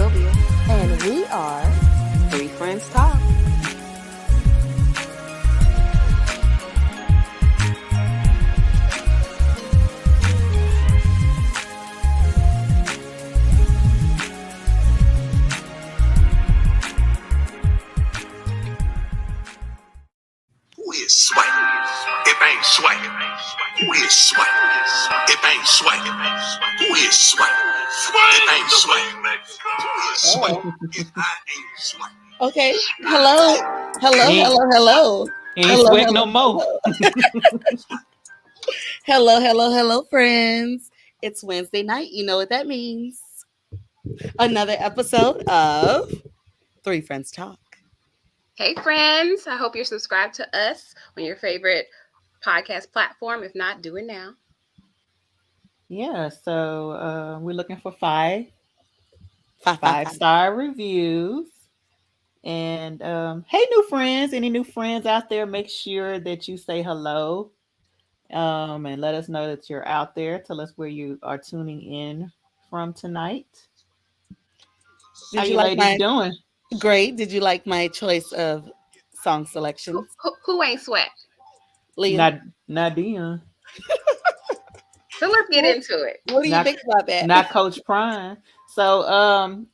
Sylvia, And we are Three Friends Talk. Who is swag? It ain't swag. Who is swag? It ain't swag. Who is swag? It ain't swag. Who is swag? If I ain't swag. okay. Hello, He ain't, hello. he ain't Hello, sweat hello, no more. hello, friends. It's Wednesday night. You know what that means. Another episode of Three Friends Talk. Hey, friends. I hope you're subscribed to us on your favorite podcast platform. If not, do it now. Yeah, so we're looking for five Five. star reviews. And hey, new friends, any new friends out there, make sure that you say hello and let us know that you're out there. Tell us where you are tuning in from tonight. How Did you you like ladies my doing? great? Did you like my choice of song selections, Who ain't sweat? Leah? Not Dion. So let's get What, into it. what do you Not think about that? not Coach Prime. So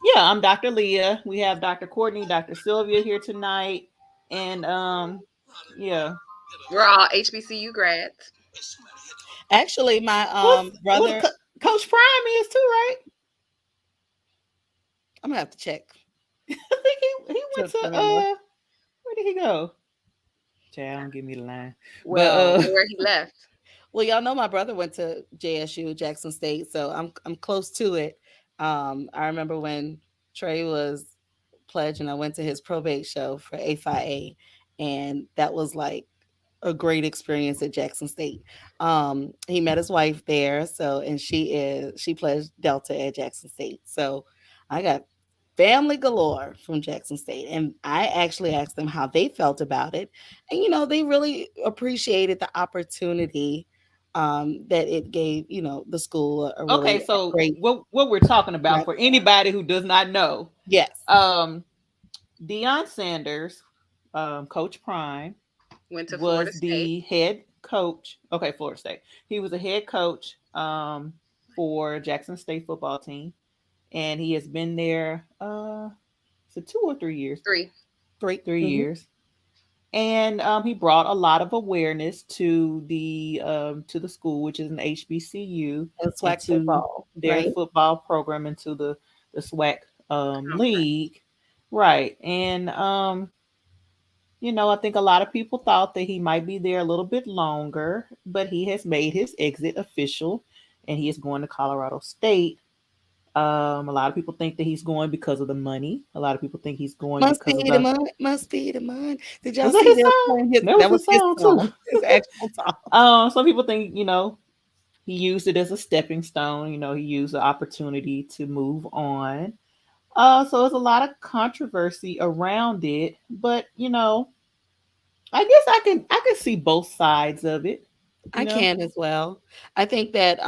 yeah, I'm Dr. Leah. We have Dr. Courtney, Dr. Sylvia here tonight. And yeah. We're all HBCU grads. Actually, my What's brother. Coach Prime is too, right? I'm gonna have to check I think he went to to remember. where did he go? Child, don't give me the line. But Well, Where he left. well, y'all know my brother went to JSU, Jackson State, so I'm close to it. I remember when Trey was pledging, I went to his probate show for A5A, and that was like a great experience at Jackson State. He met his wife there, so and she pledged Delta at Jackson State. So I got family galore from Jackson State, and I actually asked them how they felt about it, and they really appreciated the opportunity that it gave the school a okay, really so great. what we're talking about Right. for anybody who does not know, Yes. um Deion Sanders, Coach Prime, Went to Florida was State. the head coach. Okay, Florida State. He was a head coach for Jackson State football team, and he has been there. So 2 or 3 years, Three. Great. 3 years, and he brought a lot of awareness to the school, which is an HBCU, And and swag to football, their right? football program, and to the SWAC Conference. league, right? And I think a lot of people thought that he might be there a little bit longer, but he has made his exit official, and he is going to Colorado State. A lot of people think that he's going because of the money. A lot of people think he's going Must because of be the the. money. Must be the money. Did y'all Was that see his them song? playing his? That was That was his his song too. song. His actual song. Some people think he used it as a stepping stone. He used the opportunity to move on. So there's a lot of controversy around it, but I guess I can see both sides of it. You I know. can as well. I think that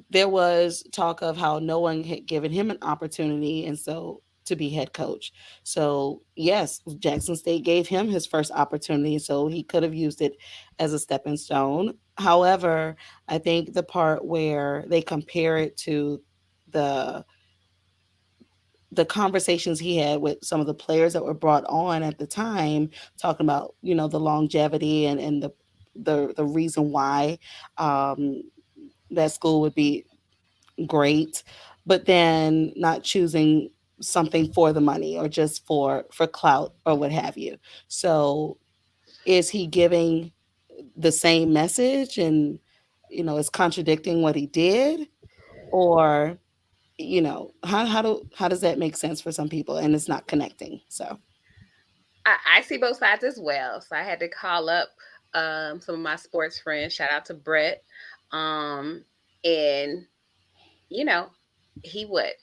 there was talk of how no one had given him an opportunity, and so to be head coach. So yes, Jackson State gave him his first opportunity, so he could have used it as a stepping stone. However, I think the part where they compare it to the the conversations he had with some of the players that were brought on at the time, talking about the longevity and the reason why um, that school would be great, but then not choosing something for the money or just for clout or what have you. So is he giving the same message and is contradicting what he did, or how does that make sense for some people and it's not connecting? So I see both sides as well. So I had to call up some of my sports friends. Shout out to Brett. And you know, he what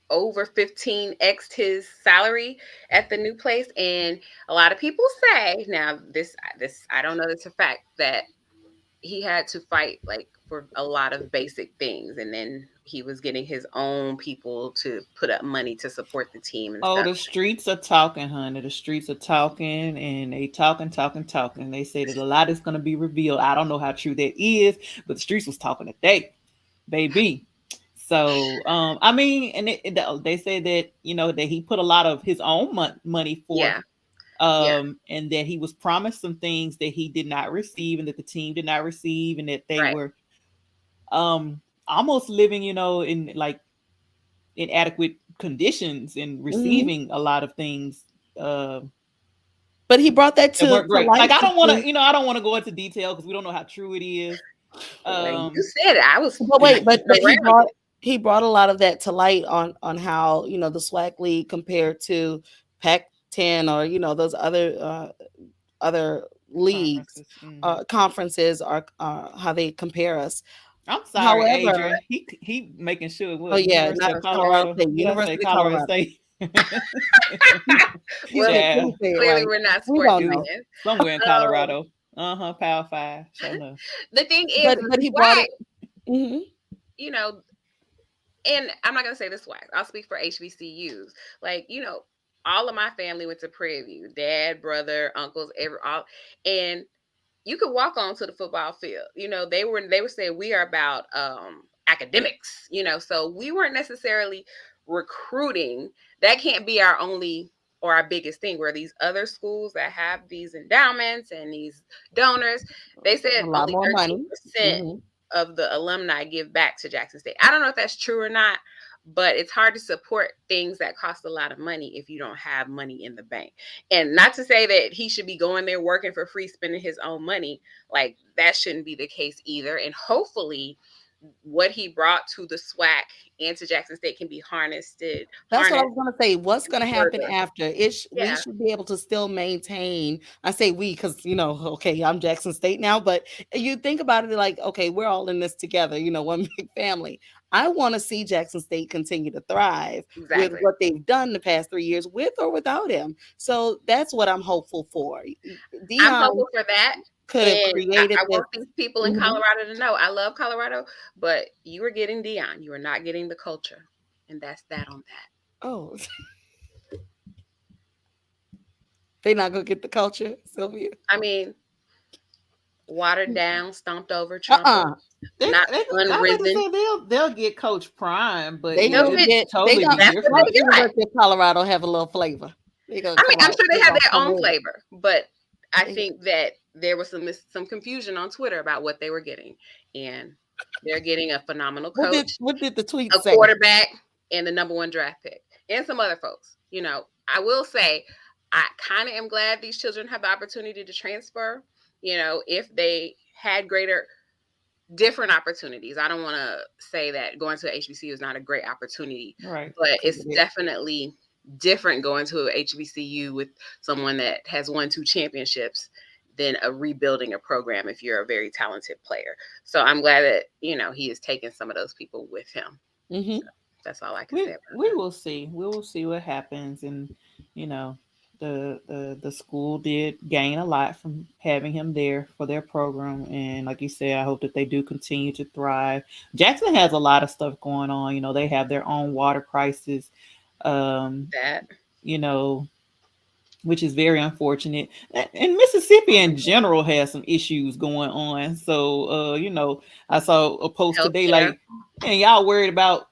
over 15x his salary at the new place. And a lot of people say now this I don't know this a fact that he had to fight like for a lot of basic things, and then he was getting his own people to put up money to support the team and Oh, stuff. the streets are talking, honey. The streets are talking, and they talking. They say that a lot is going to be revealed. I don't know how true that is, but the streets was talking today, baby. So, I mean, and they say that that he put a lot of his own money forth, Yeah, yeah, and that he was promised some things that he did not receive, and that the team did not receive, and that they right. were almost living, in like inadequate conditions and Hmm. receiving a lot of things But he brought that that weren't to great. Like light because, I don't want to go into detail because we don't know how true it is. Well, you Um, said it. I was but wait, but around it. he brought a lot of that to light on how the SWAC league compared to Pac-10 or those other leagues, Pharmacist. Mhm. conferences, are how they compare us. I'm sorry, However, Adrian. He making sure oh what yeah, University not of Colorado Colorado? State, What I say? University of Colorado Colorado. State. He Well, said, Yeah, "Please say it clearly right." we're not We sports don't it was know, fans. somewhere in Um, Colorado. Power five. Sure enough. the thing is, but the he brought swag, it. Hmm. you know, and I'm not gonna say the swag. I'll speak for HBCUs. Like, all of my family went to Prairie View. Dad, brother, uncles, all, and you could walk onto the football field. They were saying we are about academics, so we weren't necessarily recruiting. That can't be our only or our biggest thing. Where these other schools that have these endowments and these donors, they A said lot only more money. 13% Hmm. of the alumni give back to Jackson State. I don't know if that's true or not, but it's hard to support things that cost a lot of money if you don't have money in the bank. And not to say that he should be going there working for free, spending his own money. Like, that shouldn't be the case either. And hopefully, what he brought to the SWAC and to Jackson State can be That's what I harnessed was going to say. What's going to happen further. after? We Yeah, should be able to still maintain. I say we because okay, I'm Jackson State now, but you think about it like, okay, we're all in this together. One big family. I want to see Jackson State continue to thrive with exactly. what they've done the past 3 years, with or without him. So that's what I'm hopeful for. I'm Dion hopeful for that. could have And created I this. want these people in Mhm. Colorado to know I love Colorado, but you are getting Dion. You are not getting the culture. And that's that on that. Oh, they're not gonna get the culture, Sylvia. I mean, watered down, stomped over, trampled, Uh-uh. not I about to unrisen. say they'll get Coach Prime, but They They'll gonna get, it's get they totally gonna be that's what like different. they got. University of Colorado have a little flavor. They gonna I mean, come I'm out. sure they They have gonna their come own with it. flavor, but I They, think that there was some confusion on Twitter about what they were getting. And they're getting a phenomenal coach, what did the tweet a say? quarterback, and the number one draft pick, and some other folks. I will say, I kind of am glad these children have the opportunity to transfer. If they had different opportunities. I don't want to say that going to HBCU is not a great opportunity, Right. but 'Cause it's it is. definitely different going to a HBCU with someone that has won 2 championships than a rebuilding a program if you're a very talented player. So I'm glad that, he has taken some of those people with him. So Hmm. that's all I can say about We will see. We will see what happens, and you know, the school did gain a lot from having him there for their program, and like you said, I hope that they do continue to thrive. Jackson has a lot of stuff going on. They have their own water crisis. Um, that. you know, which is very unfortunate. And Mississippi in general has some issues going on. So, I saw a post today Healthcare. like, and y'all worried about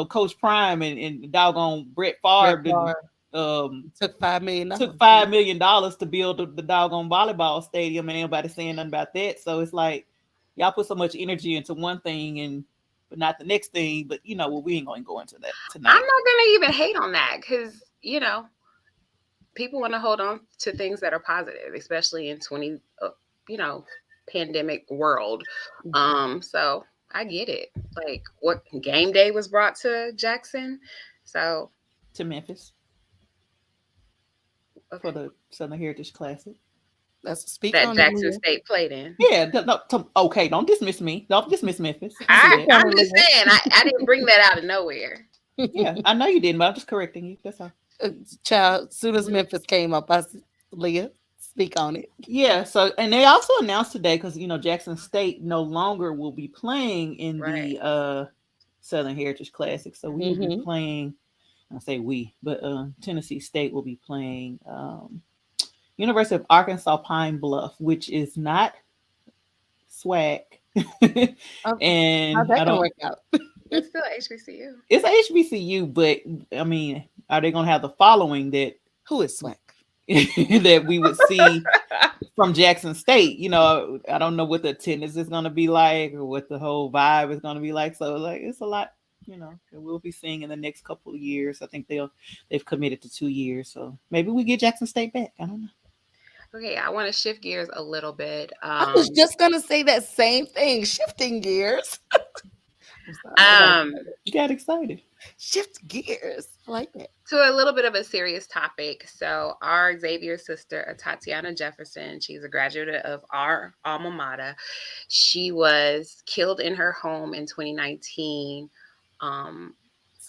Coach Prime and doggone Brett Brett Favre Favre took took $5 million. $5 million to build the doggone volleyball stadium, and anybody saying nothing about that. So it's like y'all put so much energy into one thing and but not the next thing. But we ain't going to go into that I'm tonight. not going to even hate on that because, people want to hold on to things that are positive, especially in you know, pandemic world. So I get it. Like, what game day was brought to Jackson? So To Memphis for okay, the Southern Heritage Classic. Let's speak that on it, Jackson Leah. State played in. Yeah, no, okay, don't dismiss me. Don't dismiss Memphis. Don't do I Speak that. on I'm it, just saying, I didn't bring that out of nowhere. Leah. Yeah, I know you didn't, but I'm just correcting you. That's all. Child, as soon as Memphis came up, I said, Leah, Speak on it. Yeah, so and they also announced today because Jackson State no longer will be playing in Right. the Southern Heritage Classic, so we will be Mm-hmm. playing. I say we, but Tennessee State will be playing University of Arkansas Pine Bluff, which is not swag, How's and that I gonna don't. work out? It's still HBCU. It's a HBCU, but I mean, are they gonna have the following that Who is Swank? that we would see from Jackson State? I don't know what the attendance is gonna be like or what the whole vibe is gonna be like. So like, it's a lot. That we'll be seeing in the next couple of years. I think they've committed to 2 years, so maybe we get Jackson State back. I don't know. Okay, I want to shift gears a little bit. I was just gonna say that same thing. Shifting gears. I'm sorry. Um, You got excited. Shift gears. I like that. to a little bit of a serious topic. So, our Xavier sister, Tatiana Jefferson, she's a graduate of our alma mater. She was killed in her home in 2019. Um,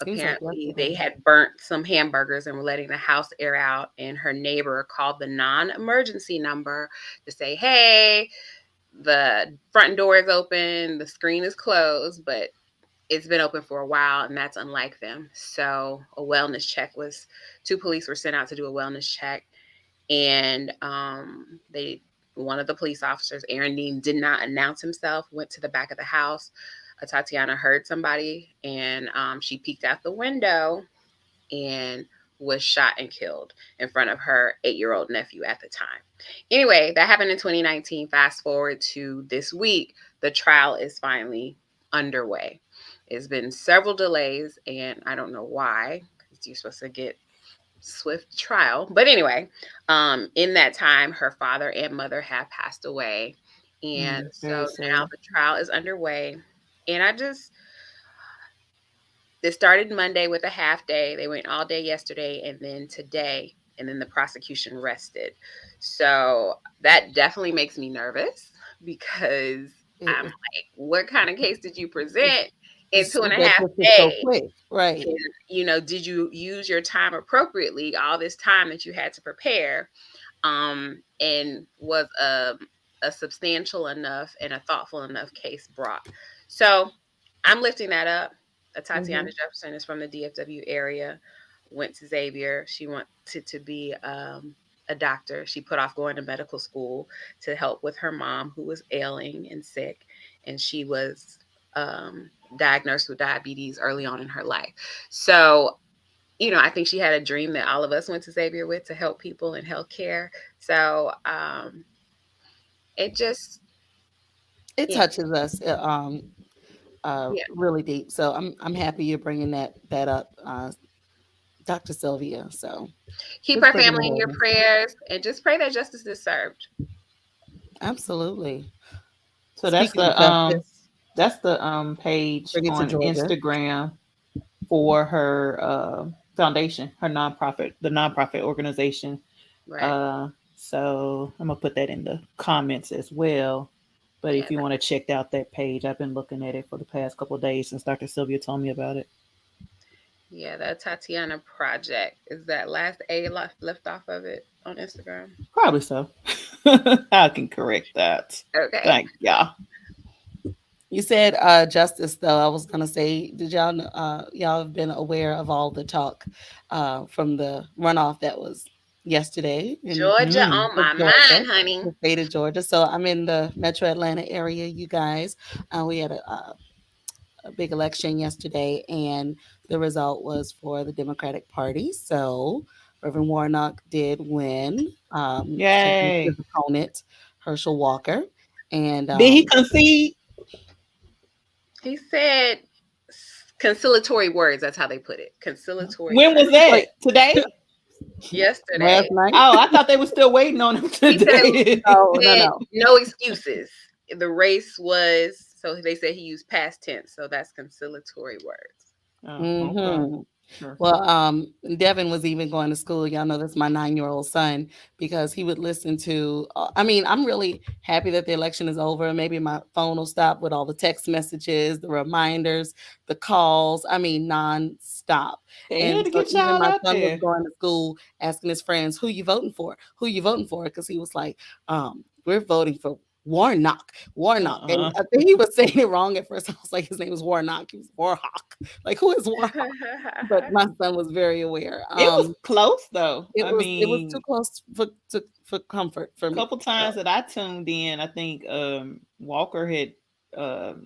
Seems like Apparently, they yesterday. had burnt some hamburgers and were letting the house air out. And her neighbor called the non emergency number to say, hey, the front door is open, the screen is closed, but it's been open for a while, and that's unlike them. So a wellness check was, two police were sent out to do a wellness check, and they one of the police officers, Aaron Dean, did not announce himself, went to the back of the house. Tatiana heard somebody, and she peeked out the window and was shot and killed in front of her 8-year-old nephew at the time. Anyway, that happened in 2019. Fast forward to this week, the trial is finally underway. It's been several delays, and I don't know why, because you're supposed to get swift trial. But anyway, in that time, her father and mother have passed away. And so Very now sad. the trial is underway. And it started Monday with a half day. They went all day yesterday and then today, and then the prosecution rested. So that definitely makes me nervous because I'm It, like, what kind of case did you present in two and a that half just is so days? quick, right? And, did you use your time appropriately, all this time that you had to prepare? And was a substantial enough and a thoughtful enough case brought? So I'm lifting that up. Mm-hmm. Tatiana Jefferson is from the DFW area, went to Xavier. She wanted to be a doctor. She put off going to medical school to help with her mom, who was ailing and sick, and she was diagnosed with diabetes early on in her life. So, I think she had a dream that all of us went to Xavier with, to help people in healthcare. So, it just, It yeah, touches us yeah. really deep. So I'm happy you're bringing that up, Dr. Sylvia. So Keep just her bringing family in your awareness. prayers and just pray that justice is served. Absolutely. So that's Speaking of the justice, page bring it to on Georgia. Instagram for her foundation, her nonprofit, the nonprofit organization. Right. So I'm gonna put that in the comments as well. But Yeah. if you want to check out that page, I've been looking at it for the past couple of days since Dr. Sylvia told me about it. Yeah, that Tatiana project. Is that last A left off of it on Instagram? Probably so. I can correct that. Okay. Thank y'all. You said justice, though. I was gonna say, did y'all y'all have been aware of all the talk from the runoff that was yesterday in Georgia Mm. on of my Georgia, mind, honey. the state of Georgia? So I'm in the Metro Atlanta area, you guys. We had a big election yesterday, and the result was for the Democratic Party. So Reverend Warnock did win against his Yay. opponent, Herschel Walker, and Did he concede? He said conciliatory words. That's how they put it. Conciliatory When was words. that? wait, Today? last Yesterday. night. Oh, I thought they were still waiting on him He said today. No, no, said no. no excuses. The race was, so they said he used past tense, so that's conciliatory words. Oh, okay. Hmm. Sure. Well, Devin was even going to school. Y'all know that's my 9-year-old son because he would listen to. I mean, I'm really happy that the election is over. Maybe my phone will stop with all the text messages, the reminders, the calls. I mean, nonstop. They And had to so get even y'all my out son was there. going to school asking his friends, "Who you voting for? Who you voting for?" Because he was like, "We're voting for." Warnock, Warnock, and Uh-uh. I think he was saying it wrong at first. I was like, his name was Warnock. He was Warhawk. Like, who is Warhawk? But my son was very aware. It was close though. I It was too mean, close for comfort for me. couple So times that I tuned in, I think Walker had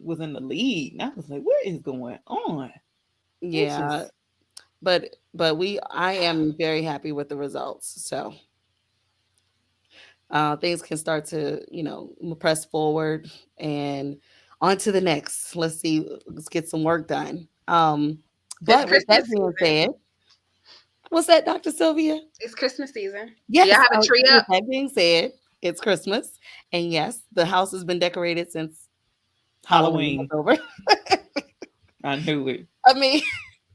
was in the lead, and I was like, "What is going on?" It's yeah, just but I am very happy with the results. So things can start to press forward and on to the next. Let's see, let's get some work done. It's But with that Christmas being season. said, what's that, Dr. Sylvia? It's Christmas season. Do y'all Yes. have a tree With up? that being said, it's Christmas, and yes, the house has been decorated since Halloween was Halloween. over. I knew it.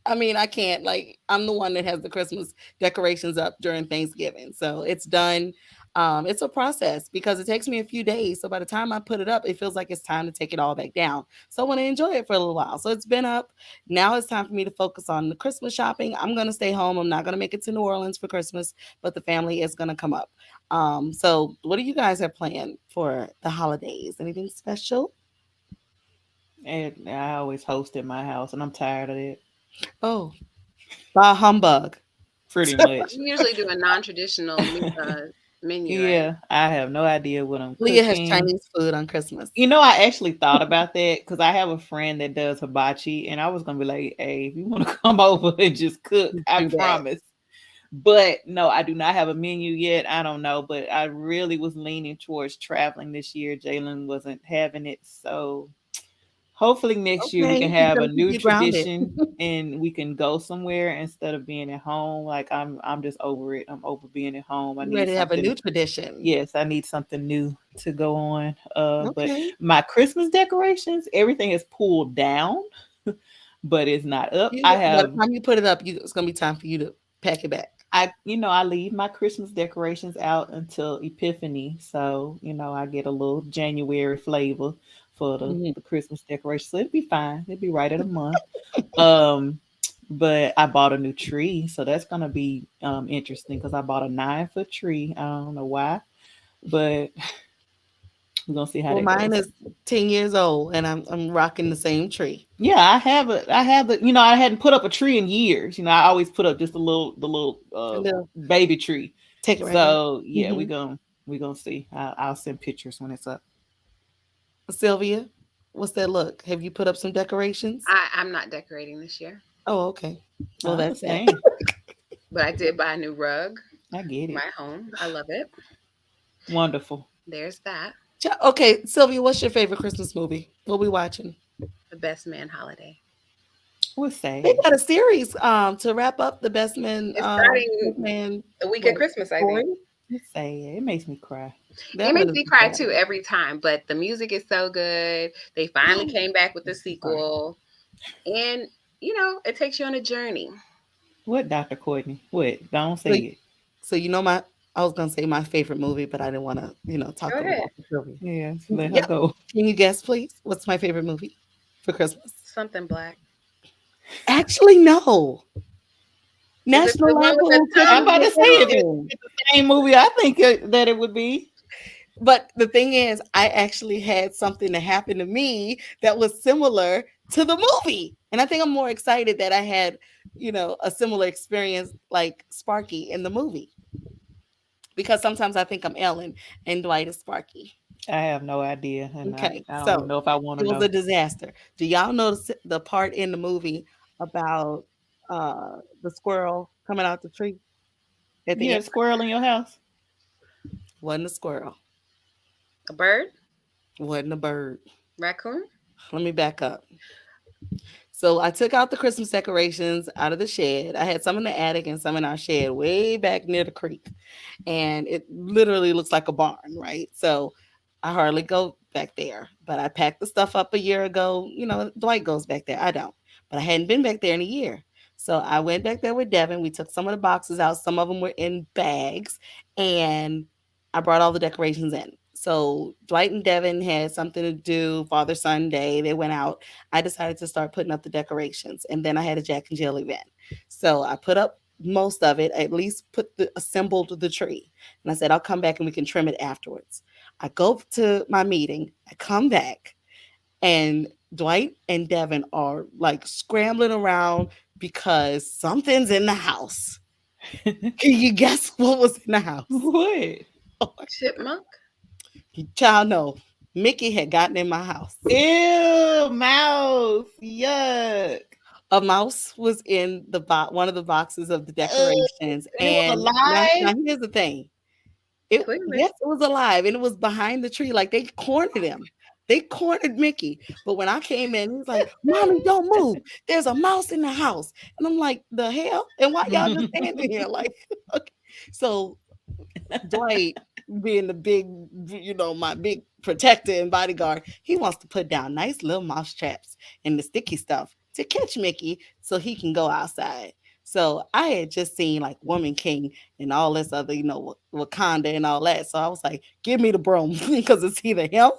I mean, I can't like I'm the one that has the Christmas decorations up during Thanksgiving. So it's done. It's a process because it takes me a few days. So by the time I put it up, it feels like it's time to take it all back down. So I want to enjoy it for a little while. So it's been up. Now it's time for me to focus on the Christmas shopping. I'm gonna stay home. I'm not gonna make it to New Orleans for Christmas, but the family is gonna come up. So what do you guys have planned for the holidays? Anything special? And I always host at my house, and I'm tired of it. Oh, bah humbug. Pretty much. We usually do a non-traditional menu, right? Yeah, I have no idea what I'm Leah has cooking. Chinese food on Christmas. I actually thought about that because I have a friend that does hibachi, and I was gonna be like, "Hey, if you want to come over and just cook, I Do that. promise." But no, I do not have a menu yet. I don't know, but I really was leaning towards traveling this year. Jalen wasn't having it, so hopefully next year we Okay, can he's have a gonna keep new you grounded. tradition and we can go somewhere instead of being at home. Like I'm just over it. I'm over being at home. I You need ready to have a something. new tradition. Yes, I need something new to go on. But Okay. my Christmas decorations, everything is pulled down, but it's not up. I By the have time you put it up, it's gonna be time for you to pack it back. I leave my Christmas decorations out until Epiphany. So, I get a little January flavor for Mhm. the Christmas decorations. So it'll be fine. It'll be right at a month. Um, but I bought a new tree, so that's gonna be interesting because I bought a 9 foot tree. I don't know why, but we're gonna see how Well, that mine goes. is 10 years old, and I'm rocking the same tree. Yeah, I hadn't put up a tree in years. I always put up just the little And they'll baby tree. take it right back. So yeah, Hmm. we gonna see. I'll send pictures when it's up. Sylvia, what's that look? Have you put up some decorations? I'm not decorating this year, Oh, okay. Well, I that's that. understand. but I did buy a new rug I get for it. my home. I love it. Wonderful. There's that. Okay, Sylvia, what's your favorite Christmas movie? What we watching? The Best Man Holiday. We'll They say. got a series to wrap up the It's Best starting Man the week of what Christmas, I story? think. We'll say it. It makes me cry. It That one makes is me cry sad. too every time, but the music is so good. They finally came back with the Makes me cry. sequel, and it takes you on a journey. What, Dr. Courtney? What? Don't say So, it. so I was gonna say my favorite movie, but I didn't want to, talk Go over ahead. Sylvia. Yes, let her Yep. go. Can you guess, please? What's my favorite movie for Christmas? Something black. Actually, no. Is it National the one with the Lampoon I'm tongue? Christmas about to say if Vacation. it's the same movie, I think that it would be. But the thing is, I actually had something that happened to me that was similar to the movie. And I think I'm more excited that I had, a similar experience like Sparky in the movie. Because sometimes I think I'm Ellen and Dwight is Sparky. I have no idea, and Okay, I don't even so know if I want to it was a know. disaster. Do y'all know the part in the movie about the squirrel coming out the tree at You the end? had a squirrel in your house? Wasn't a squirrel, A bird? wasn't a bird. Raccoon? Let me back up. So I took out the Christmas decorations out of the shed. I had some in the attic and some in our shed way back near the creek. And it literally looks like a barn, right? So I hardly go back there. But I packed the stuff up a year ago. Dwight goes back there. I don't. But I hadn't been back there in a year. So I went back there with Devin. We took some of the boxes out. Some of them were in bags, and I brought all the decorations in. So Dwight and Devin had something to do, Father Son Day. They went out. I decided to start putting up the decorations, and then I had a Jack and Jill event. So I put up most of it, at least assembled the tree. And I said, I'll come back and we can trim it afterwards. I go to my meeting, I come back, and Dwight and Devin are like scrambling around because something's in the house. Can you guess what was in the house? What? Chipmunk. Child, no. Mickey had gotten in my house. Ew, mouse. Yuck. A mouse was in the one of the boxes of the decorations, It was and now alive. here's the thing. Clearly. Yes, it was alive, and it was behind the tree. Like they cornered him. They cornered Mickey. But when I came in, he was like, "Mommy, don't move. There's a mouse in the house." And I'm like, "The hell? And why y'all just standing here?" Like, okay. So Dwight, being the big, my big protector and bodyguard, he wants to put down nice little mouse traps and the sticky stuff to catch Mickey so he can go outside. So I had just seen like Woman King and all this other, Wakanda and all that. So I was like, give me the broom because it's either him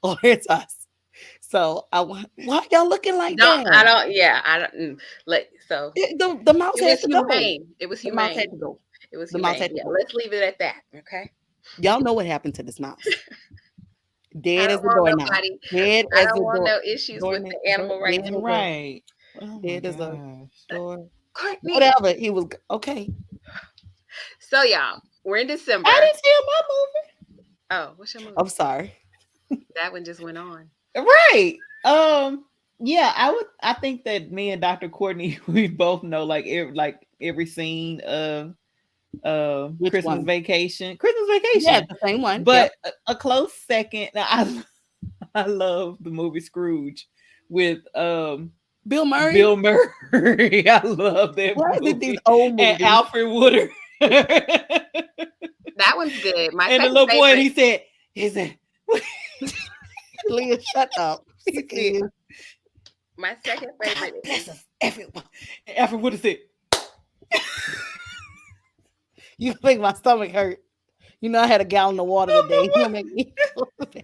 or it's us. So why y'all looking like Don't that? I don't yeah, I don't so The mouse it had was to go. humane. It was The mouse had humane. to go. It was The mouse humane. had to Yeah, go. let's leave it at that. Okay. Y'all know what happened to this mouse. I Dead as don't a want doorknob. nobody Dead I as don't a want door. no issues with Doornail. the animal Dead rights. as a door. Right. Oh my Dead as a gosh. door. Courtney. Whatever. He was okay. So y'all, we're in I December. didn't see my Oh, what's your movie? I'm sorry. That one just went on. movie. Right. Yeah, I think that me and Dr. Courtney we both know every scene of Which Christmas one? Vacation. Christmas Yeah, Vacation. the same one. But Yep. a close second, now, I love the movie Scrooge with Bill Murray. Bill Murray. I love that Why is it these movie. old And movies? Alfred Woodard. That one's good. My And the second little boy, and favorite. he said, "Is it?" Leah, shut up. He Sick of said, you. My second "God favorite is bless us, everyone." And Alfred Woodard said, You make my stomach hurt. You know I had a gallon of water today. You make me go to bed.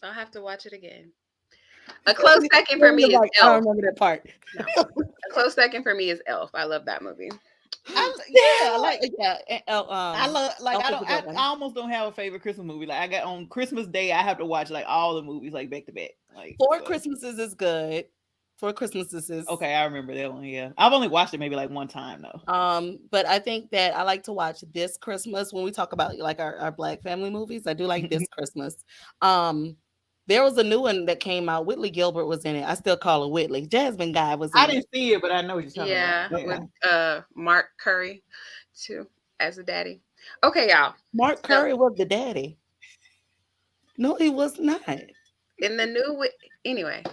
I'll have to watch it again. A close second for me Leah's is like, I don't Elf. remember that part. No. A close second for me is Elf. I love that movie. Yeah, like Yeah. I love like Elf I is don't a good I one. almost don't have a favorite Christmas movie. Like I got on Christmas Day, I have to watch like all the movies like back to back. Like Four so. Christmases is good. Four Christmases is Okay, I remember that one. Yeah, I've only watched it maybe like one time though. but I think that I like to watch This Christmas when we talk about like our Black family movies. I do like This Christmas. Um there was a new one that came out. Whitley Gilbert was in it. I still call her Whitley. Jasmine Guy was I in it. didn't see it, but I know what you're talking about. Yeah, Yeah. with Mark Curry too as a daddy. Okay, y'all. Mark So Curry was the daddy. No, he was not. in the new anyway,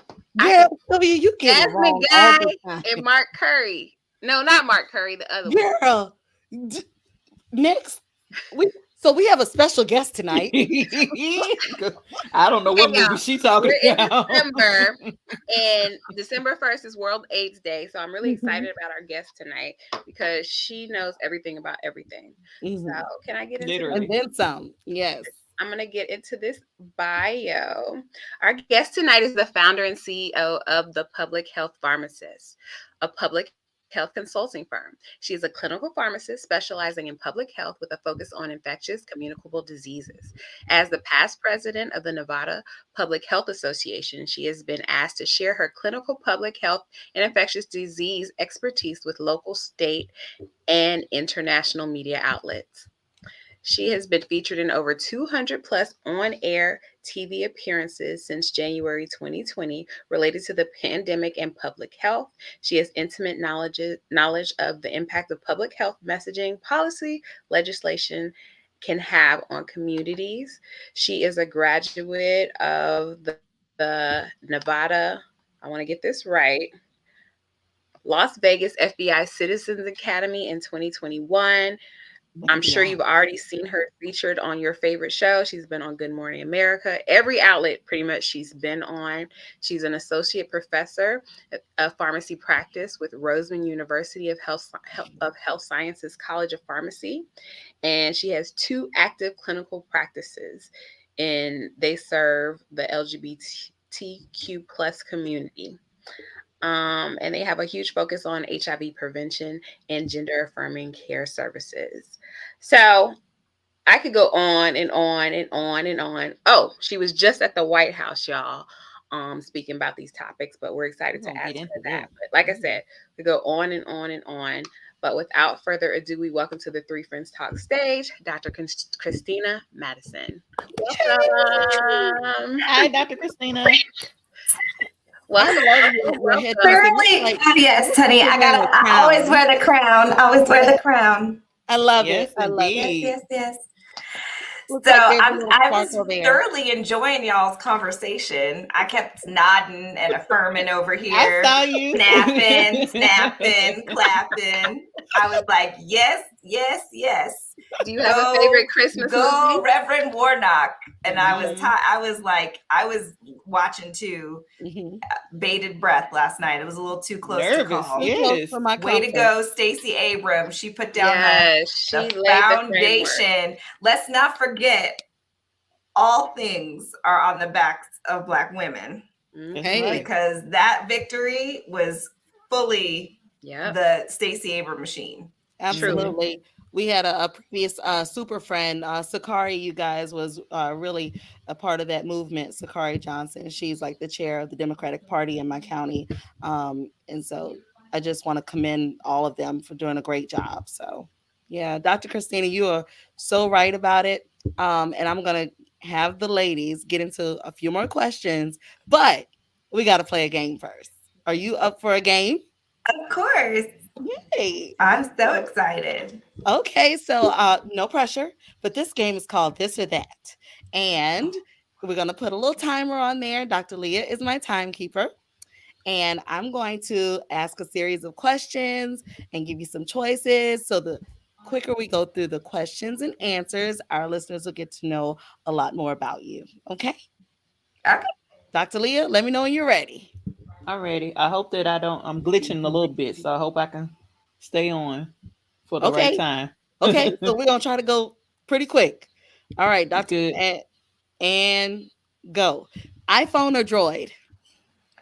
I Girl, could W, you get it Jasmine wrong all Guy the time. and Mark Curry. No, not Mark Curry, the other one. Girl, next we have a special guest tonight. I don't know Okay, what movie y'all. she talking We're in about. December, and December 1st is World AIDS Day. So I'm really Mhm, excited about our guest tonight because she knows everything about everything. So mhm. can I get into this? And Literally. then some. Yes. I'm going to get into this bio. Our guest tonight is the founder and CEO of the Public Health Pharmacist, a public health consulting firm. She is a clinical pharmacist specializing in public health with a focus on infectious communicable diseases. As the past president of the Nevada Public Health Association, she has been asked to share her clinical public health and infectious disease expertise with local, state, and international media outlets. She has been featured in over 200 plus on air TV appearances since January 2020 related to the pandemic and public health. She has intimate knowledge of the impact of public health messaging, policy, legislation can have on communities. She is a graduate of the Nevada, I want to get this right, Las Vegas FBI Citizens Academy in 2021. I'm sure Yeah. you've already seen her featured on your favorite show. She's been on Good Morning America, every outlet pretty much she's been on. She's an associate professor of pharmacy practice with Roseman University of Health Sciences College of Pharmacy, and she has 2 active clinical practices, and they serve the LGBTQ plus community. And they have a huge focus on HIV prevention and gender affirming care services. So I could go on and on and on and on. Oh, she was just at the White House, y'all, speaking about these topics, but we're We're excited to gonna get ask into her that. that. But like I said, we go on and on and on. But without further ado, we welcome to the Three Friends Talk stage, Dr. Christina Madison. Welcome. Hi, Dr. Christina. I Welcome. love your Welcome. headpiece. It looks Clearly, like yes, honey. you're wearing a I always crown. wear the crown. Always wear the crown. I love it. Yes, I love it. Yes, indeed. yes, yes. Looks So like there's a little I was sparkle there. thoroughly enjoying y'all's conversation. I kept nodding and affirming over I here, saw you. snapping, clapping. I was like, yes, yes, yes. Do you have a favorite Christmas Go, movie? Reverend Warnock. And I was Mhm. I was watching too, Mhm. bated breath last night. It was a little too close to Nervous, call. Too close yes. for my Way to comfort. go, Stacey Abrams. She put down Yes, she the laid the framework. foundation. Let's not forget, all things are on the backs of Black women, That's Hey. right. because that victory was fully Yep. the Stacey Abrams machine. Absolutely. We had a previous super friend, Sakari, you guys, was really a part of that movement. Sakari Johnson. She's like the chair of the Democratic Party in my county. And so I just want to commend all of them for doing a great job. So, yeah, Dr. Christina, you are so right about it. And I'm going to have the ladies get into a few more questions, but we got to play a game first. Are you up for a game? Of course. Yay. I'm so excited. Okay, so no pressure, but this game is called This or That. And we're going to put a little timer on there. Dr. Leah is my timekeeper. And I'm going to ask a series of questions and give you some choices. So the quicker we go through the questions and answers, our listeners will get to know a lot more about you. Okay? Okay. Dr. Leah, let me know when you're ready. I'm ready. I hope that I'm glitching a little bit, so I hope I can stay on for the right Okay. time. Okay, so we're going to try to go pretty quick. All right, Dr. Good. And go. iPhone or Droid?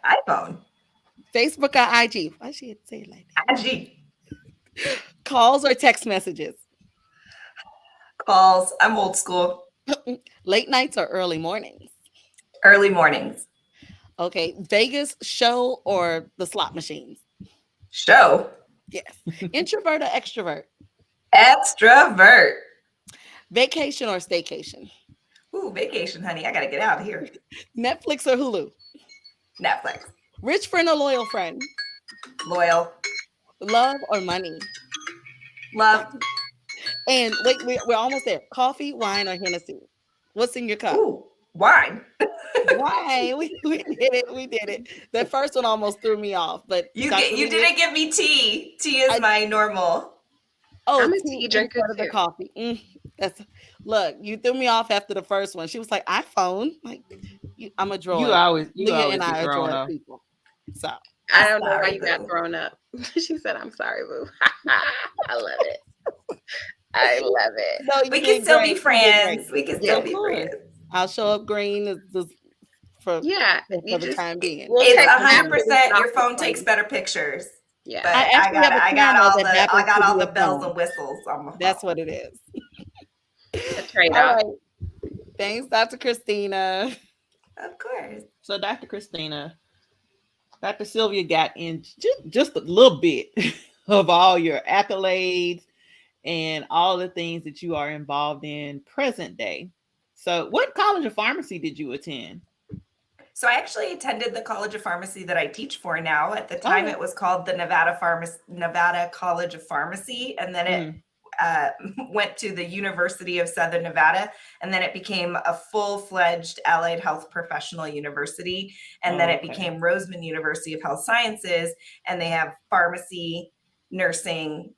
iPhone. Facebook or IG? Why she say it like that? IG. Calls or text messages? Calls. I'm old school. Late nights or early mornings? Early mornings. Okay, Vegas show or the slot machines? Show. Yes. Introvert or extrovert? Extrovert. Vacation or staycation? Ooh, vacation, honey. I gotta get out of here. Netflix or Hulu? Netflix. Rich friend or loyal friend? Loyal. Love or money? Love. And wait, we're almost there. Coffee, wine, or Hennessy? What's in your cup? Ooh, wine. Why? We did it. We did it. That first one almost threw me off, but You Dr. Leah- didn't give me tea. Tea is my normal. Oh, I'm a tea tea drinker instead of the too. coffee. That's look. You threw me off after the first one. She was like, "iPhone." Like, I'm a droid. You Leah always and I get are thrown droid off. people. So I don't know why Sorry, you got boo. thrown up. She said, I'm sorry, boo. I love it. I love it. no, you We can did still great. be You did friends. great. We can Yeah, still be friends. I'll show up green for Yeah, for you the just, time being. we'll It's text after we get 100%. off Your the phone plane. takes better pictures. Yeah. But I actually have a camera that happens I got to all be the a bells phone. and whistles on my phone. That's what it is. A trade All off. right. Thanks, Dr. Christina. Of course. So, Dr. Christina, Dr. Sylvia got in just a little bit of all your accolades and all the things that you are involved in present day. So, what college of pharmacy did you attend? So I actually attended the College of Pharmacy that I teach for now. At the time, Okay. it was called the Nevada College of Pharmacy, and then it went to the University of Southern Nevada, and then it became a full-fledged allied health professional university, and then it became Roseman University of Health Sciences, and they have pharmacy, nursing,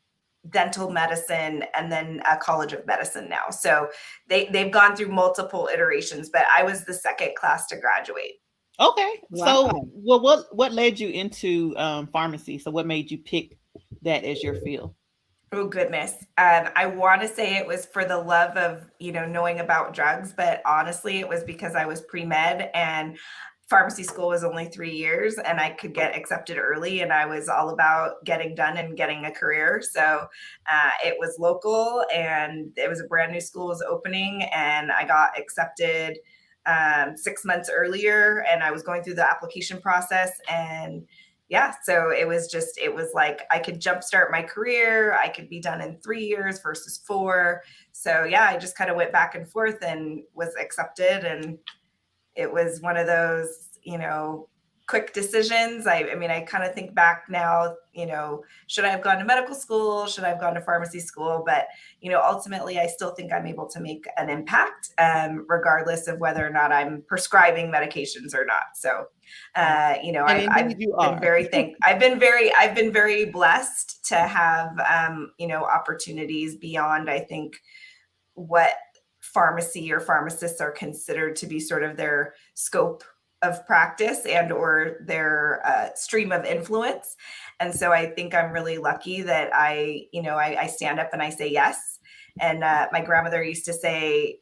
dental medicine, and then a college of medicine now. So they've gone through multiple iterations, but I was the second class to graduate. Okay. So, Wow. well, what led you into pharmacy? So, what made you pick that as your field? Oh goodness. I want to say it was for the love of, knowing about drugs, but honestly, it was because I was pre-med and pharmacy school was only 3 years and I could get accepted early, and I was all about getting done and getting a career. So it was local and it was a brand new school was opening, and I got accepted 6 months earlier, and I was going through the application process, and yeah, so it was like I could jumpstart my career. I could be done in 3 years versus 4. So yeah, I just kind of went back and forth and was accepted. And it was one of those, quick decisions. I mean, I kind of think back now, should I have gone to medical school? Should I have gone to pharmacy school? But, ultimately, I still think I'm able to make an impact, regardless of whether or not I'm prescribing medications or not. So, I've been very blessed to have, opportunities beyond, I think, what pharmacy or pharmacists are considered to be sort of their scope of practice and or their stream of influence. And so I think I'm really lucky that I stand up and I say yes. And my grandmother used to say,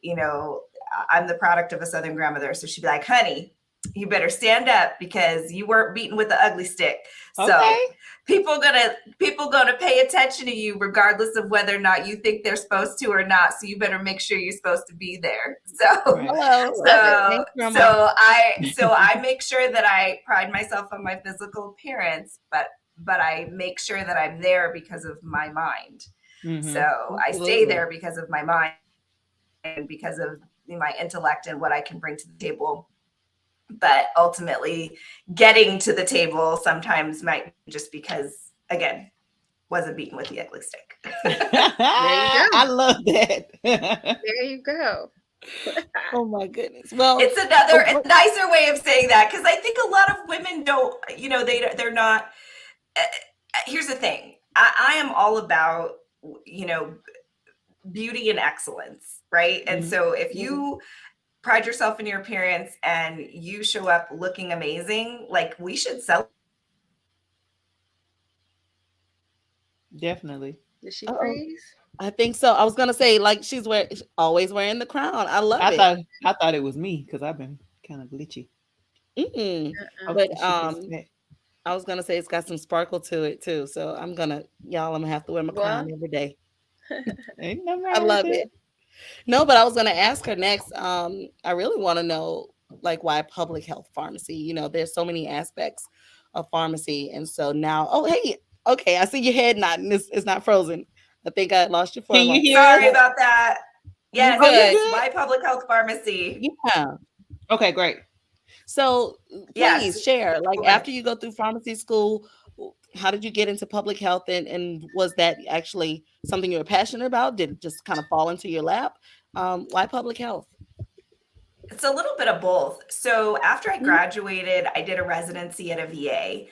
I'm the product of a Southern grandmother. So she'd be like, honey, you better stand up because you weren't beaten with the ugly stick. Okay. So people gonna pay attention to you regardless of whether or not you think they're supposed to or not. So you better make sure you're supposed to be there. So Hello. so I make sure that I pride myself on my physical appearance, but I make sure that I'm there because of my mind. Mm-hmm. So I stay there because of my mind and because of my intellect and what I can bring to the table. But ultimately getting to the table sometimes might be just because, again, wasn't beaten with the ugly stick. I love that. There you go. Oh my goodness. Well, it's a nicer way of saying that, because I think a lot of women don't, they're not. Here's the thing. I am all about, beauty and excellence, right? And so if you pride yourself in your appearance and you show up looking amazing, like, we should celebrate. Definitely. Did she freeze? I think so. I was gonna say, like, she's always wearing the crown. I love it. I thought it was me because I've been kind of glitchy. But I was gonna say it's got some sparkle to it too. So I'm gonna have to wear my crown every day. I love it. No, but I was gonna ask her next. I really want to know, like, why public health pharmacy? There's so many aspects of pharmacy, and so now, hey, okay, I see your head nodding. It's not frozen. I think I lost you for a moment. Sorry about that. Yes, why public health pharmacy? Yeah. Okay, great. So please share, like, after you go through pharmacy school, how did you get into public health, and was that actually something you were passionate about? Did it just kind of fall into your lap? Why public health? It's a little bit of both. So after I graduated, I did a residency at a VA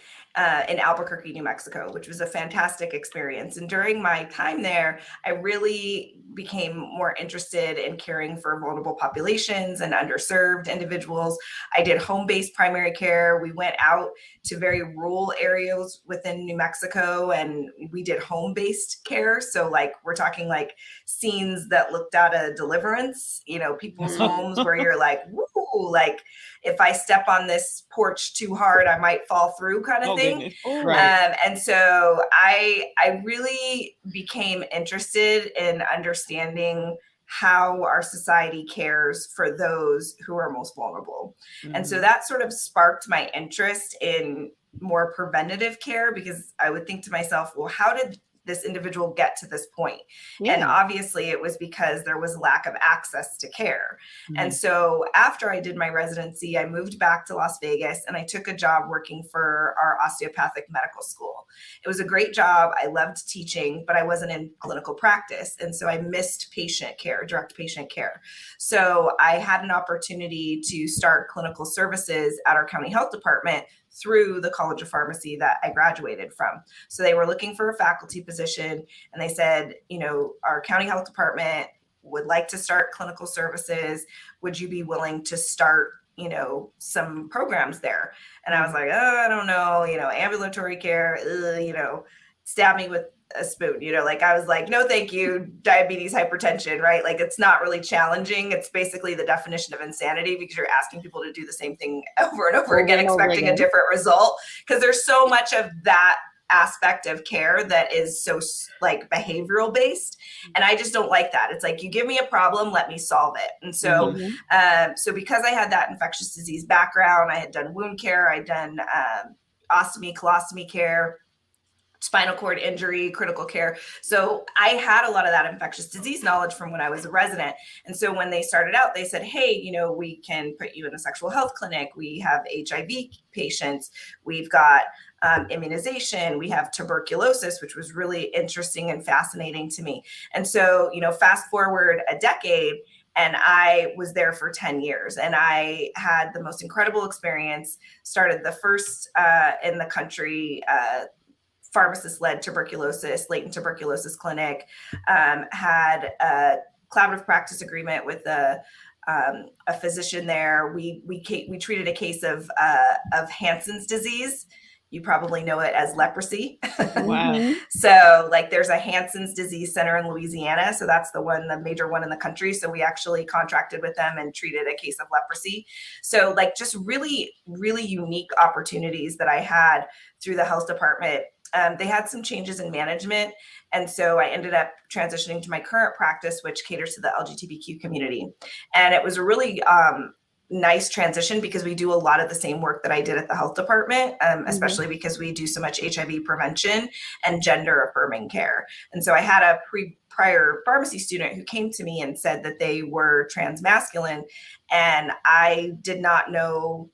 in Albuquerque, New Mexico, which was a fantastic experience. And during my time there, I really became more interested in caring for vulnerable populations and underserved individuals. I did home-based primary care. We went out to very rural areas within New Mexico and we did home-based care. So, like, we're talking like scenes that looked out of Deliverance, people's homes where you're like, woo, like, if I step on this porch too hard, I might fall through, kind of thing. Right. And so I really became interested in understanding how our society cares for those who are most vulnerable. And so that sort of sparked my interest in more preventative care, because I would think to myself, well, how did this individual get to this point? And obviously it was because there was lack of access to care. And so after I did my residency, I moved back to Las Vegas and I took a job working for our osteopathic medical school. It was a great job. I loved teaching, but I wasn't in clinical practice. And so I missed patient care, direct patient care. So I had an opportunity to start clinical services at our county health department through the College of Pharmacy that I graduated from. So they were looking for a faculty position, and they said, our county health department would like to start clinical services. Would you be willing to start, some programs there? And I was like, oh, I don't know, ambulatory care, stab me with a spoon, like I was like, no, thank you, diabetes, hypertension, right? Like it's not really challenging. It's basically the definition of insanity, because you're asking people to do the same thing over and over again, expecting a different result, because there's so much of that aspect of care that is so like behavioral based, and I just don't like that. It's like, you give me a problem, let me solve it. And so so because I had that infectious disease background, I had done wound care, I'd done ostomy, colostomy care, spinal cord injury, critical care. So I had a lot of that infectious disease knowledge from when I was a resident. And so when they started out, they said, hey, we can put you in a sexual health clinic. We have HIV patients. We've got immunization. We have tuberculosis, which was really interesting and fascinating to me. And so, fast forward a decade, and I was there for 10 years, and I had the most incredible experience. Started the first in the country pharmacist-led latent tuberculosis clinic, had a collaborative practice agreement with a physician there. We treated a case of Hansen's disease. You probably know it as leprosy. Wow. So like there's a Hansen's disease center in Louisiana. So that's the major one in the country. So we actually contracted with them and treated a case of leprosy. So like just really, really unique opportunities that I had through the health department. They had some changes in management. And so I ended up transitioning to my current practice, which caters to the LGBTQ community. And it was a really nice transition, because we do a lot of the same work that I did at the health department, especially because we do so much HIV prevention and gender affirming care. And so I had a prior pharmacy student who came to me and said that they were transmasculine, and I did not know